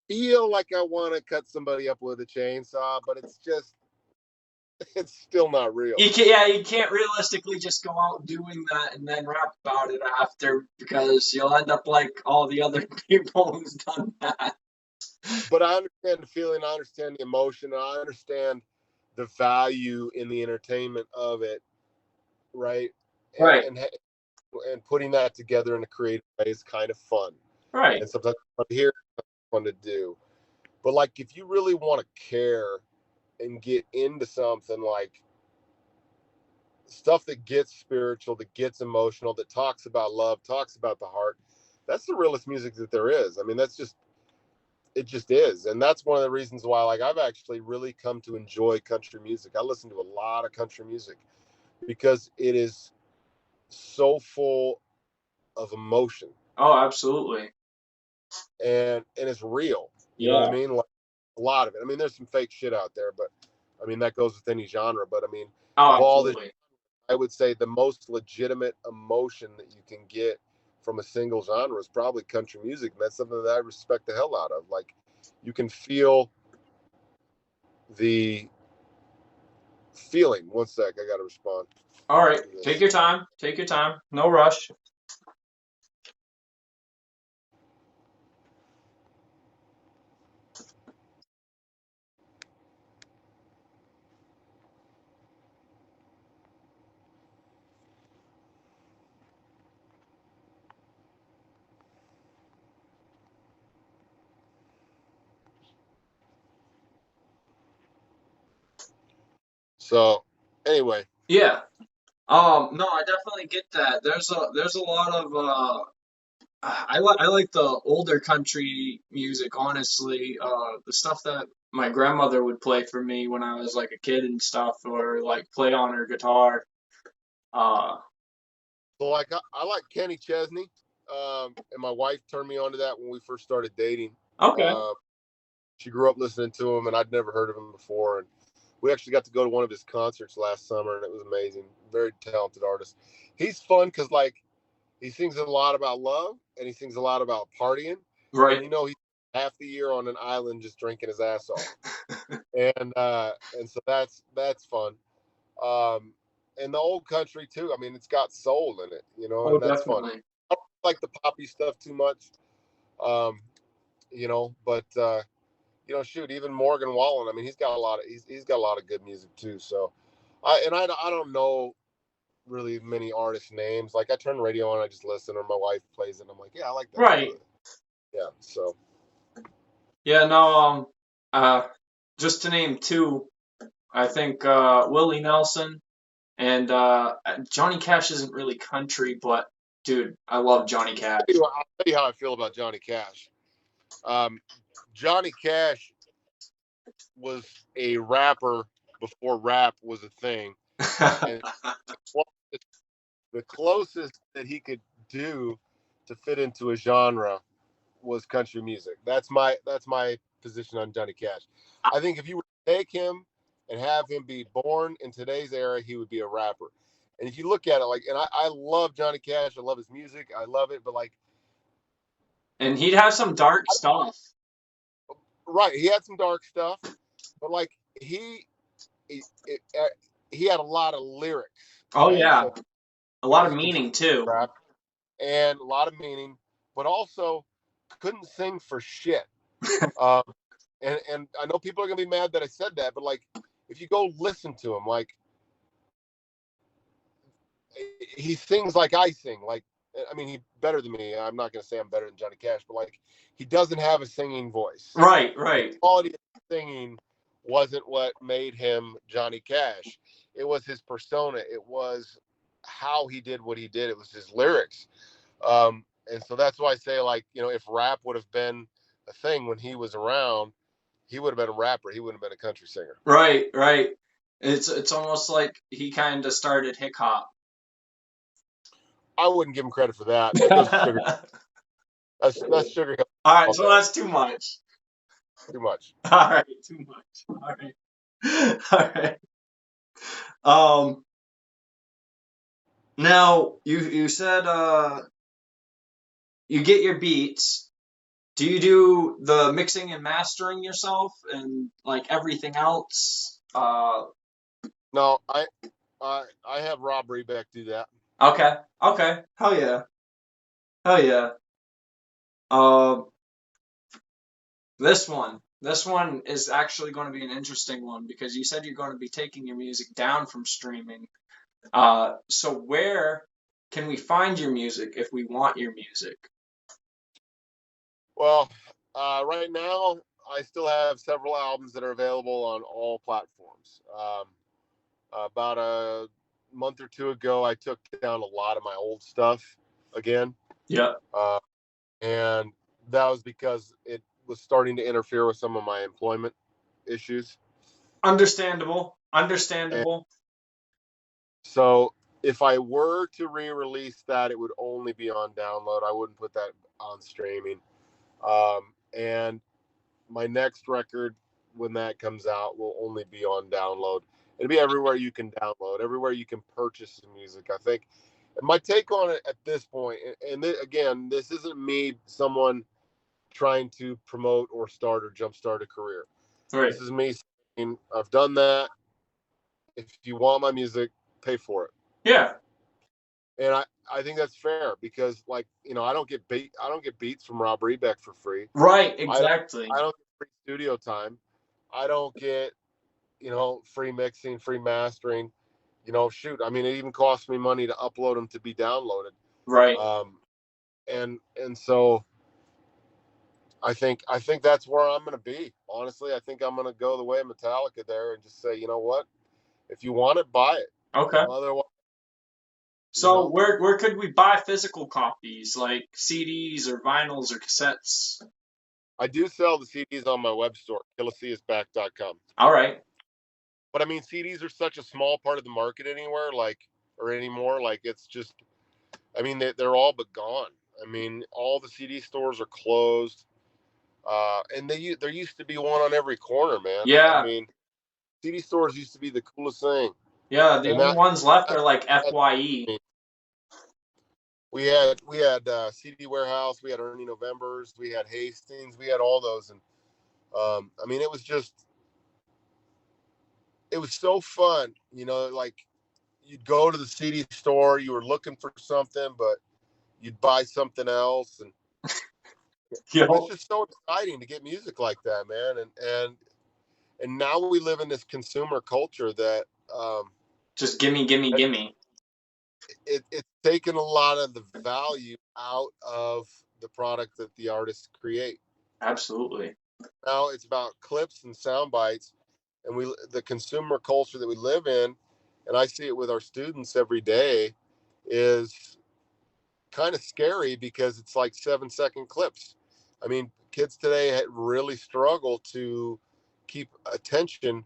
feel like I want to cut somebody up with a chainsaw, but it's still not real. You can't realistically just go out doing that and then rap about it after, because you'll end up like all the other people who's done that. But I understand the feeling, I understand the emotion, and I understand the value in the entertainment of it, right? And Right. and putting that together in a creative way is kind of fun. Right. And sometimes it's fun to hear, fun to do. But like, if you really want to care and get into something, like stuff that gets spiritual, that gets emotional, that talks about love, talks about the heart, that's the realest music that there is. I mean, it just is. And that's one of the reasons why, like, I've actually really come to enjoy country music. I listen to a lot of country music because it is so full of emotion. Oh, absolutely. And it's real. You know what I mean? Like, a lot of it. I mean, there's some fake shit out there, but I mean, that goes with any genre. But I mean, Oh, of all the, absolutely. I would say the most legitimate emotion that you can get from a single genre is probably country music. And that's something that I respect the hell out of. Like, you can feel the feeling. One sec, I got to respond. All right. Take your time. Take your time. No rush. So, anyway. Yeah. No, I definitely get that. There's a lot of I like the older country music, honestly. The stuff that my grandmother would play for me when I was like a kid and stuff, or like play on her guitar. Uh, So, like, I like Kenny Chesney. And my wife turned me on to that when we first started dating. okay. She grew up listening to him, and I'd never heard of him before. And we actually got to go to one of his concerts last summer, and it was amazing. Very talented artist. He's fun because, like, he sings a lot about love, and he sings a lot about partying. Right. And he's half the year on an island just drinking his ass off. and so that's fun. And the old country too. I mean, it's got soul in it, Oh, and that's fun. definitely. I don't like the poppy stuff too much, but shoot, even Morgan Wallen. I mean, he's got a lot of good music too. So, I don't know really many artist names. Like, I turn the radio on, I just listen, or my wife plays it, and I'm like, yeah, I like that. Right. Yeah. So. Yeah. No. Just to name two, I think Willie Nelson and Johnny Cash isn't really country, but dude, I love Johnny Cash. I'll tell you how I feel about Johnny Cash. Johnny Cash was a rapper before rap was a thing. And the closest that he could do to fit into a genre was country music. That's my position on Johnny Cash. I think if you were to take him and have him be born in today's era, he would be a rapper. And if you look at it, like, and I love Johnny Cash, I love his music, I love it, but like, and he'd have some dark stuff. right, he had some dark stuff, but like he had a lot of lyrics. Oh right? yeah, So a lot of meaning too. rap. and a lot of meaning, but also couldn't sing for shit. Um, and I know people are gonna be mad that I said that, but like, if you go listen to him, like, he sings like I sing. Like, I mean, he's better than me. I'm not gonna say I'm better than Johnny Cash, but like, he doesn't have a singing voice. Right, The right. quality of singing wasn't what made him Johnny Cash. It was his persona. It was how he did what he did. It was his lyrics. And so that's why I say, like, if rap would have been a thing when he was around, he would have been a rapper. He wouldn't have been a country singer. Right, right. It's almost like he kind of started hip hop. I wouldn't give him credit for that. That goes to Sugar. That's Sugar Hill. All right, All so day. that's too much. Too much. All right, too much. All right, all right. Um, now you said you get your beats. Do you do the mixing and mastering yourself and like everything else? No, I have Rob Rebeck do that. Okay, okay. Hell yeah, hell yeah. Uh, this one is actually going to be an interesting one because you said you're going to be taking your music down from streaming. So where can we find your music if we want your music? Well, right now I still have several albums that are available on all platforms. About a month or two ago, I took down a lot of my old stuff again, Yeah. and that was because it was starting to interfere with some of my employment issues. Understandable. And Understandable. so if I were to re-release that, it would only be on download. I wouldn't put that on streaming. And my next record, when that comes out, will only be on download. It'll be everywhere you can download, everywhere you can purchase the music. I think. And my take on it at this point, and again, this isn't me, someone trying to promote or start or jumpstart a career. Right. This is me saying, I've done that. If you want my music, pay for it. Yeah. And I think that's fair because, like, I don't get beats from Rob Rebeck for free. Right. I don't Exactly. I don't get free studio time. I don't get free mixing, free mastering. Shoot, I mean, it even costs me money to upload them to be downloaded. Right. And so I think that's where I'm going to be. Honestly, I think I'm going to go the way of Metallica there and just say, you know what? If you want it, buy it. Okay. Otherwise, So where could we buy physical copies like CDs or vinyls or cassettes? I do sell the CDs on my web store, KillaCisback.com. All right. But I mean, CDs are such a small part of the market anymore, or anymore. Like, it's just, I mean, they're all but gone. I mean, all the CD stores are closed. And there used to be one on every corner, man. I Yeah. mean, CD stores used to be the coolest thing. Yeah. The And only ones left are like that FYE. we had CD Warehouse, we had Ernie Novembers, we had Hastings, we had all those, and I mean, it was so fun, like, you'd go to the CD store, you were looking for something, but you'd buy something else, and it was Yo. just so exciting to get music like that, man. And now we live in this consumer culture that Just gimme, gimme, gimme. it's taken a lot of the value out of the product that the artists create. Absolutely. Now it's about clips and sound bites, and the consumer culture that we live in, and I see it with our students every day, is kind of scary because it's like 7-second clips. I mean, kids today really struggle to keep attention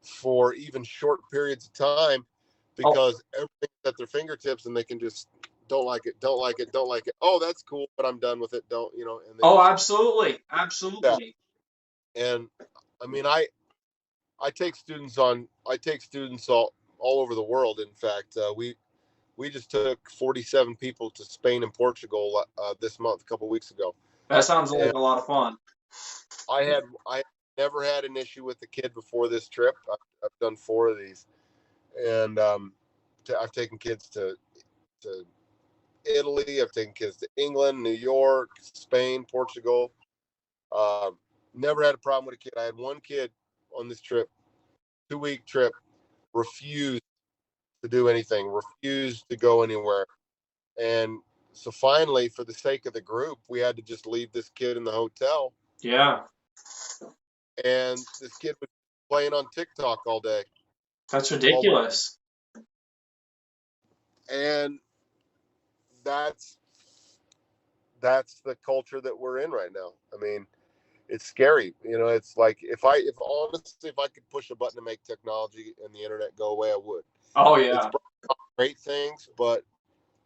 for even short periods of time Oh, because everything's at their fingertips and they can just don't like it, don't like it, don't like it. Oh, that's cool, but I'm done with it. Don't, and they oh, just, absolutely. yeah. Absolutely. And I mean, I take students all over the world. In fact, we just took 47 people to Spain and Portugal this month, a couple weeks ago. That sounds like And a lot of fun. I never had an issue with the kid before this trip. I've done 4 of these, and I've taken kids to Italy. I've taken kids to England, New York, Spain, Portugal. Never had a problem with a kid. I had one kid on this trip, 2-week trip, refused to do anything, refused to go anywhere. And so finally, for the sake of the group, we had to just leave this kid in the hotel. Yeah, And this kid was playing on TikTok all day. that's ridiculous. And that's the culture that we're in right now. I mean, it's scary. It's like if honestly, if I could push a button to make technology and the internet go away, I would. Oh It's yeah, great things, but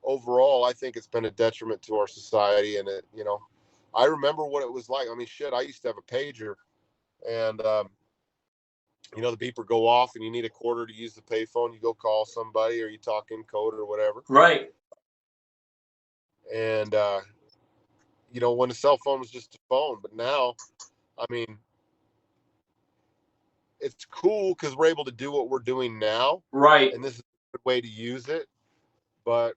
overall, I think it's been a detriment to our society. And I remember what it was like. I mean, shit, I used to have a pager, and the beeper go off, and you need a quarter to use the payphone. You go call somebody, or you talk in code or whatever. right. And when a cell phone was just a phone, but now, I mean, it's cool because we're able to do what we're doing now, Right. and this is a good way to use it. But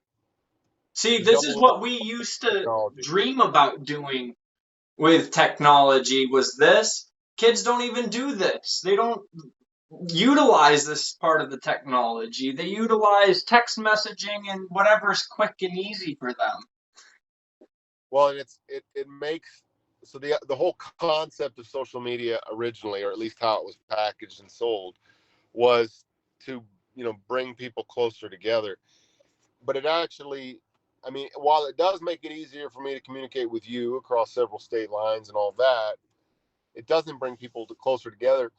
See, the this is double what we used to technology. dream about doing with technology was this. Kids don't even do this. They don't utilize this part of the technology. They utilize text messaging and whatever's quick and easy for them. Well, and it makes so the whole concept of social media originally, or at least how it was packaged and sold, was to bring people closer together. But it actually, I mean, while it does make it easier for me to communicate with you across several state lines and all that, it doesn't bring people closer together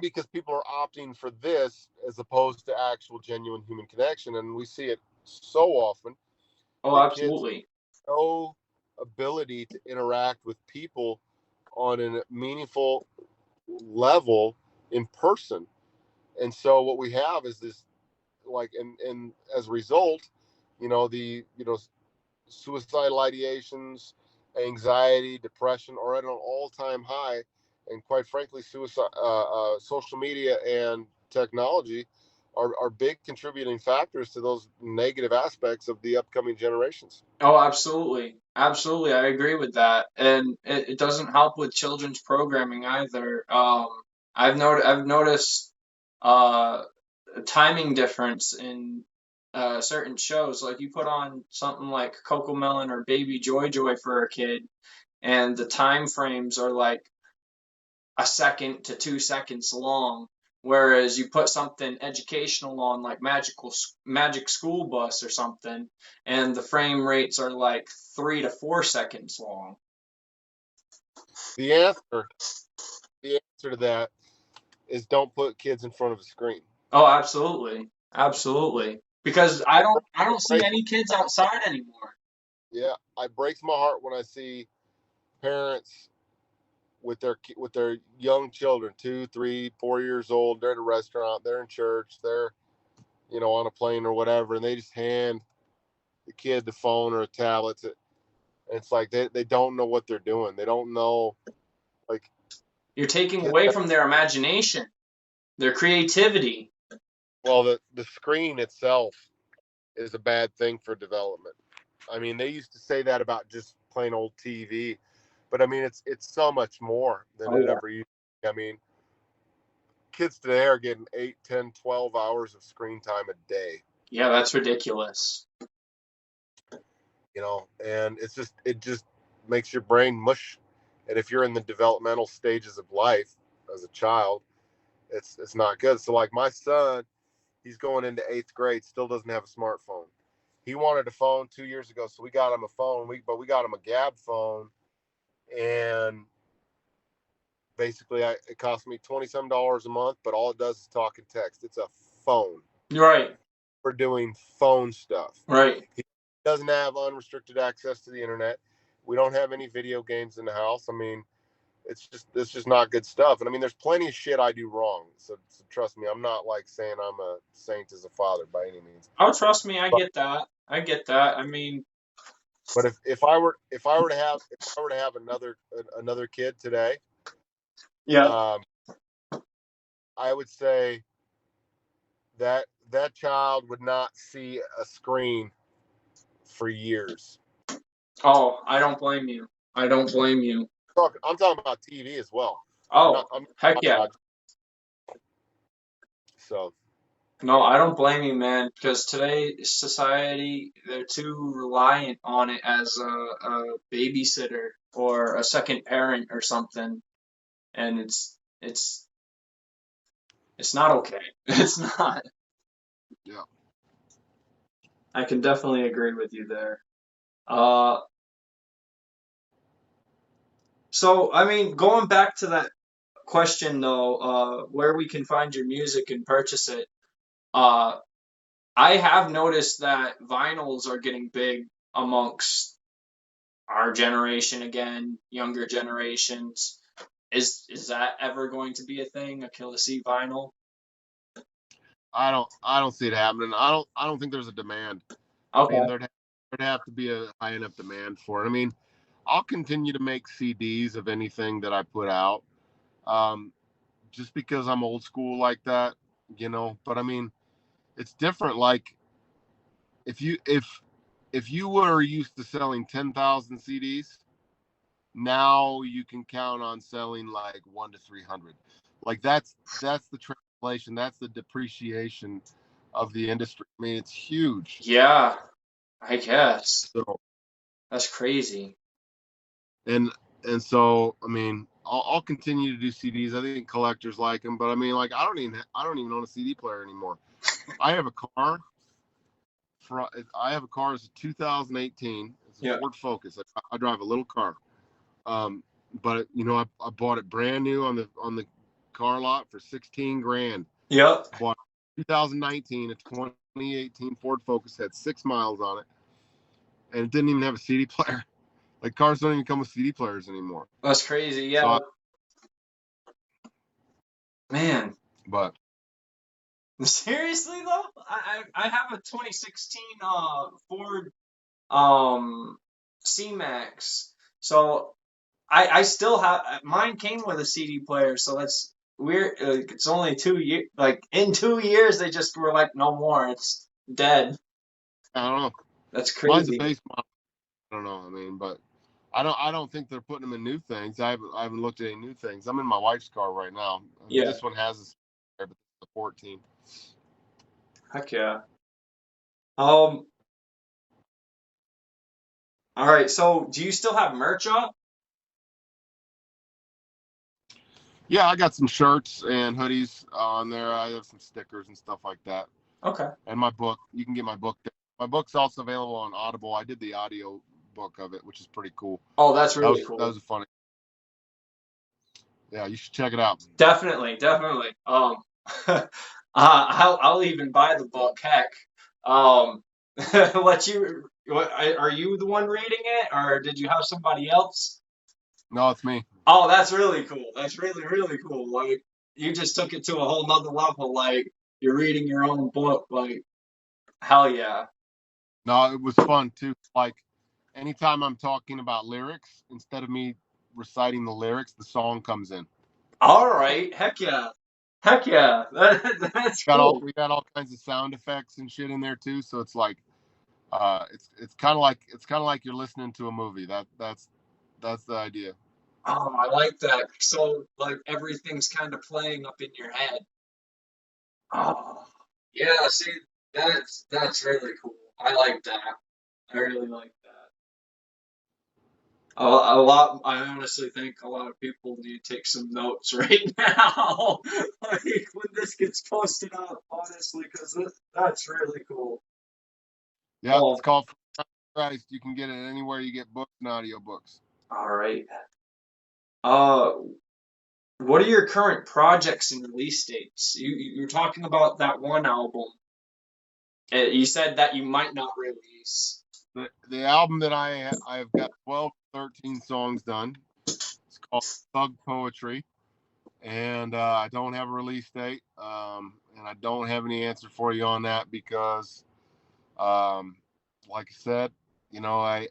because people are opting for this as opposed to actual genuine human connection. And we see it so often Oh, that kids absolutely. have no ability to interact with people on a meaningful level in person. And so what we have is this, like, and as a result, the suicidal ideations, anxiety, depression are at an all-time high. And quite frankly, social media and technology are big contributing factors to those negative aspects of the upcoming generations. Oh, absolutely. Absolutely. I agree with that. And it doesn't help with children's programming either. I've noticed uh, a timing difference in certain shows. Like you put on something like Coco Melon or Baby Joy Joy for a kid, and the time frames are like a second to 2 seconds long. Whereas you put something educational on like Magic School Bus or something, and the frame rates are like 3 to 4 seconds long. The answer, the answer to that is don't put kids in front of a screen. Oh, absolutely, absolutely. Because I don't see any kids outside anymore. Yeah, it breaks my heart when I see parents with their young children, 2, 3, 4 years old. They're at a restaurant, they're in church, they're on a plane or whatever, and they just hand the kid the phone or a tablet. And it's like they don't know what they're doing. They don't know, like, You're taking kids. away from their imagination, their creativity. Well, the screen itself is a bad thing for development. I mean, they used to say that about just plain old TV, but I mean, it's so much more than Oh it yeah. ever used to be. I mean, kids today are getting 8, 10, 12 hours of screen time a day, Yeah, that's ridiculous. and it just makes your brain mush. And if you're in the developmental stages of life as a child, it's not good. So like my son, he's going into 8th grade, still doesn't have a smartphone. He wanted a phone 2 years ago, so we got him a phone. But we got him a Gab phone, and basically it cost me $27 a month. But all it does is talk and text. It's a phone. Right, We're doing phone stuff. right. He doesn't have unrestricted access to the internet. We don't have any video games in the house. I mean, it's just not good stuff. And I mean, there's plenty of shit I do wrong. So trust me, I'm not like saying I'm a saint as a father by any means. Oh, trust me, I But get that. I get that. I mean, but if I were to have another kid today, yeah. um, I would say that that child would not see a screen for years. Oh, I don't blame you. I don't blame you. I'm talking about TV as well. Oh, I'm heck talking yeah. about, so No, I don't blame you, man, because today's society, they're too reliant on it as a babysitter or a second parent or something, and it's not okay. It's not. yeah. I can definitely agree with you there. Uh, so I mean, going back to that question though, where we can find your music and purchase it. Uh, I have noticed that vinyls are getting big amongst our generation again, younger generations. Is that ever going to be a thing? A Killa C vinyl? I don't see it happening. I don't think there's a demand. I mean, Okay. there'd have to be a high enough demand for it. I mean, I'll continue to make CDs of anything that I put out, um, just because I'm old school like that, you know. But I mean, it's different. Like if you if you were used to selling 10,000 CDs, now you can count on selling like 1 to 300. Like that's the translation. That's the depreciation of the industry. I mean, it's huge. Yeah, I guess. So That's crazy. and so I mean, I'll continue to do CDs. I think collectors like them, but I mean, like I don't even own a CD player anymore. I have a car. I have a car. It's a 2018. It's a Yeah. Ford Focus. I drive a little car. Um, but you know, I bought it brand new on the car lot for 16 grand. Yep. Bought 2019, a 2018 Ford Focus, had 6 miles on it, and it didn't even have a CD player. Like cars don't even come with CD players anymore. That's crazy. So, Yeah, man. but Seriously though, I have a 2016 Ford C-Max. So I still have mine came with a CD player, so that's weird. Like, it's only 2 years. Like in 2 years, they just were like, no more. It's dead. I don't know. That's Mine's a crazy. base model. I don't know. I mean, but I don't think they're putting them in new things. I haven't looked at any new things. I'm in my wife's car right now. Yeah. This one has a, but it's a 14. Heck yeah. Um. All right. So, do you still have merch up? Yeah, I got some shirts and hoodies on there. I have some stickers and stuff like that. Okay. And my book. You can get my book there. My book's also available on Audible. I did the audio book of it, which is pretty cool. Oh, that's really That cool. was a funny. Yeah, you should check it out. Definitely, definitely. I'll even buy the book. Heck, let you. Are you the one reading it, or did you have somebody else? No, it's me. Oh, that's really cool. That's really, really cool. Like, you just took it to a whole nother level. Like, you're reading your own book. Like, hell yeah. No, it was fun too. Like anytime I'm talking about lyrics, instead of me reciting the lyrics, the song comes in. All right. Heck yeah. Heck yeah. That's cool. We got all kinds of sound effects and shit in there too. So it's like it's kind of like you're listening to a movie. That's the idea. Oh, I like that. So, like, everything's kind of playing up in your head. Oh, yeah. See, that's really cool. I like that. I really like that. A lot. I honestly think a lot of people need to take some notes right now, like when this gets posted up. Honestly, because that's really cool. Yeah, it's Oh, called Christ. You can get it anywhere you get books and audiobooks. all right. Uh, what are your current projects and release dates? You're talking about that one album. You said that you might not release. The album that I've got 12, 13 songs done. It's called Thug Poetry, and I don't have a release date, and I don't have any answer for you on that because, um, like I said, you know, I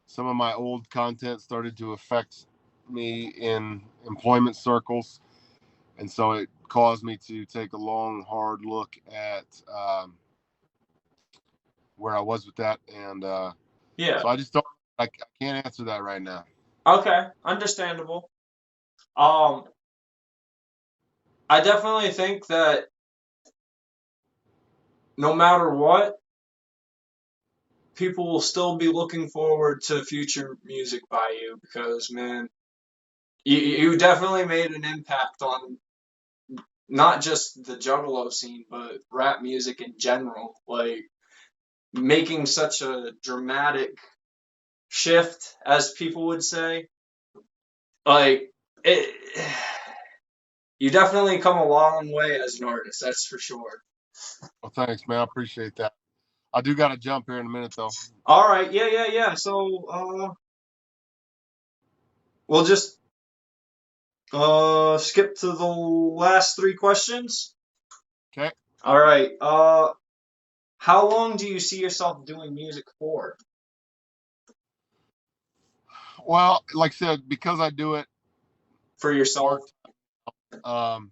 some of my old content started to affect me in employment circles, and so it caused me to take a long, hard look at where I was with that, and Yeah. so I just don't. I can't answer that right now. Okay. Understandable. I definitely think that no matter what, people will still be looking forward to future music by you because, man, you definitely made an impact on not just the Juggalo scene, but rap music in general. Like, making such a dramatic shift, as people would say. Like, it, you definitely come a long way as an artist, that's for sure. Well, thanks, man. I appreciate that. I do got to jump here in a minute, though. All right, yeah. So, we'll just skip to the last three questions. Okay. All right. How long do you see yourself doing music for? Well, like I said, because I do it For yourself? part,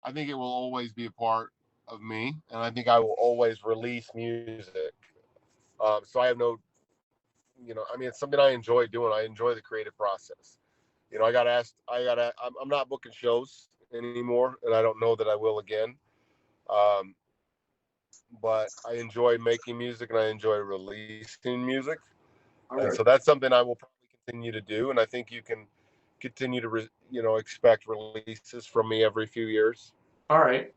I think it will always be a part of me, and I think I will always release music. So I have no, I mean, it's something I enjoy doing. I enjoy the creative process. I got asked. I'm not booking shows anymore, and I don't know that I will again. Um, but I enjoy making music, and I enjoy releasing music, All and right. so that's something I will probably continue to do. And I think you can continue to, expect releases from me every few years, All right.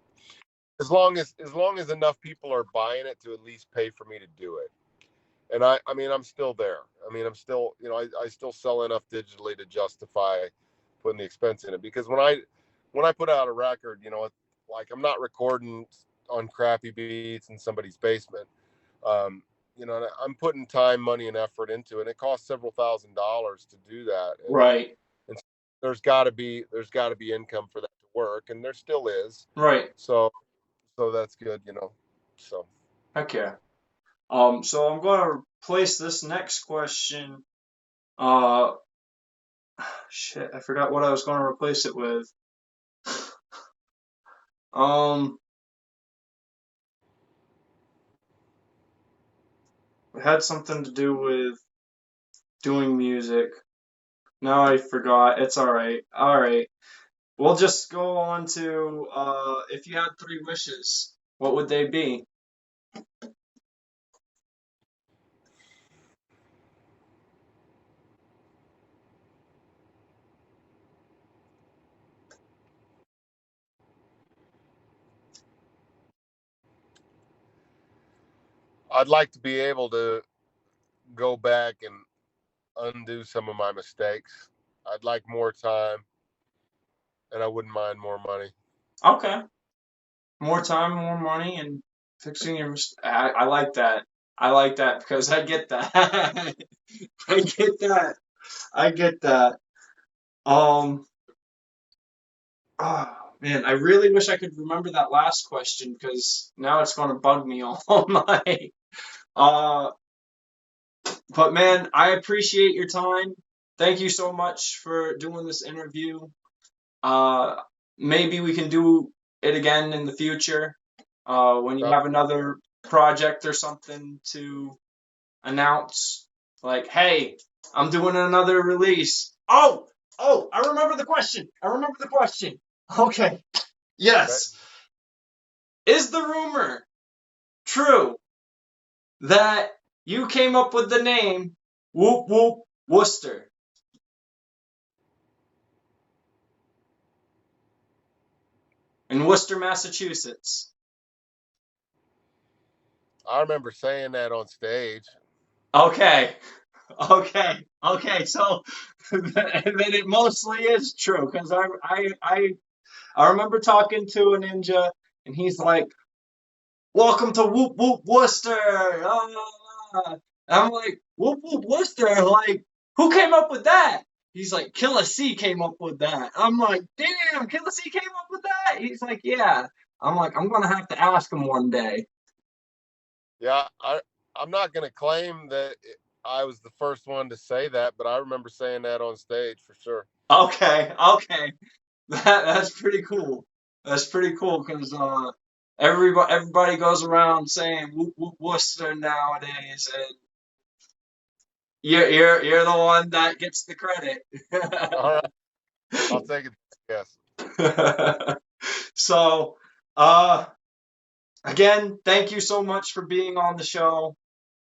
as long as enough people are buying it to at least pay for me to do it. And I mean, I'm still there. I mean, I'm still, I still sell enough digitally to justify putting the expense in it. Because when I put out a record, like I'm not recording on crappy beats in somebody's basement. Um, I'm putting time, money, and effort into it. And it costs several $1,000s to do that. Right. And there's got to be income for that to work, and there still is. Right. So that's good. So Heck yeah. So I'm gonna replace this next question. Shit, I forgot what I was gonna replace it with. Um, it had something to do with doing music. Now I forgot. It's all right. All right. We'll just go on to if you had three wishes, what would they be? I'd like to be able to go back and undo some of my mistakes. I'd like more time, and I wouldn't mind more money. Okay. More time, more money, and fixing your I like that. I like that because I get that. I get that. I get that. Um, oh man, I really wish I could remember that last question because now it's gonna bug me all night. Uh, but man, I appreciate your time. Thank you so much for doing this interview. Uh, Maybe we can do it again in the future. When you So, have another project or something to announce, like, hey, I'm doing another release. Oh, I remember the question. Okay. okay. Yes. Is the rumor true that you came up with the name Whoop Whoop Worcester? In Worcester, Massachusetts. I remember saying that on stage. Okay. So then it mostly is true because I remember talking to a ninja and he's like, "Welcome to Whoop Whoop Worcester." I'm like, "Whoop Whoop Worcester? Like, who came up with that?" He's like, "Killa C came up with that." I'm like, "Damn, Killa C came up with that?" He's like, "Yeah." I'm like, "I'm gonna have to ask him one day." Yeah, I'm not going to claim that I was the first one to say that, but I remember saying that on stage for sure. Okay. That's pretty cool. That's pretty cool because everybody goes around saying whoop whoop Worcester nowadays, and you're the one that gets the credit. All right, I'll take it. Yes. So, again, thank you so much for being on the show.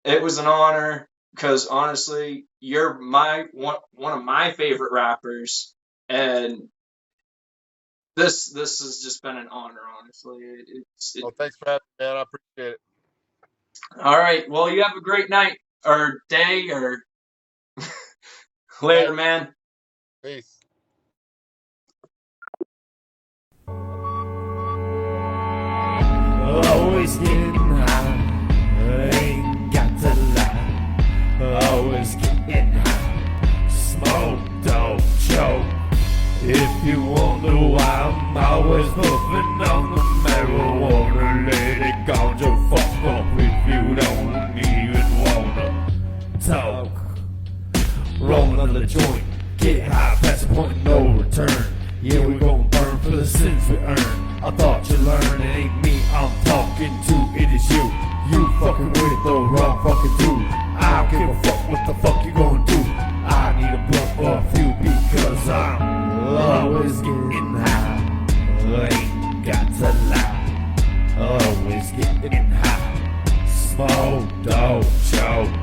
It was an honor because honestly, you're one of my favorite rappers, and this has just been an honor. Honestly, Well, thanks for having me, man. I appreciate it. All right. Well, you have a great night or day or later, man. Peace. Always getting high, ain't got to lie. Always getting high, smoke, dope, choke. If you wonder why I'm always puffing on the marijuana, let it go, just fuck off if you don't even wanna talk. Roll another joint, get high, past the point of no return. Yeah, we gon' burn for the sins we earn. I thought you learned, it ain't me I'm talking to, it is you. You fucking with the wrong fucking dude. I don't give a fuck what the fuck you gonna do. I need a blunt or a few because I'm always getting high. Ain't got to lie. Always getting high. Smoke, dope, choke.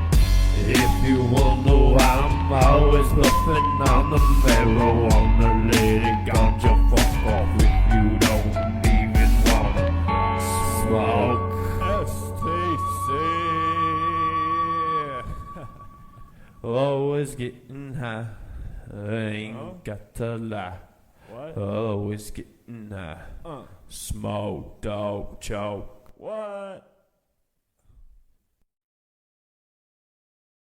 If you wonder why I'm always puffing on the marijuana, let it go, just fuck off if you don't even wanna smoke. STC. Always getting high, ain't got to lie. Always getting high, smoke, dope, choke. What?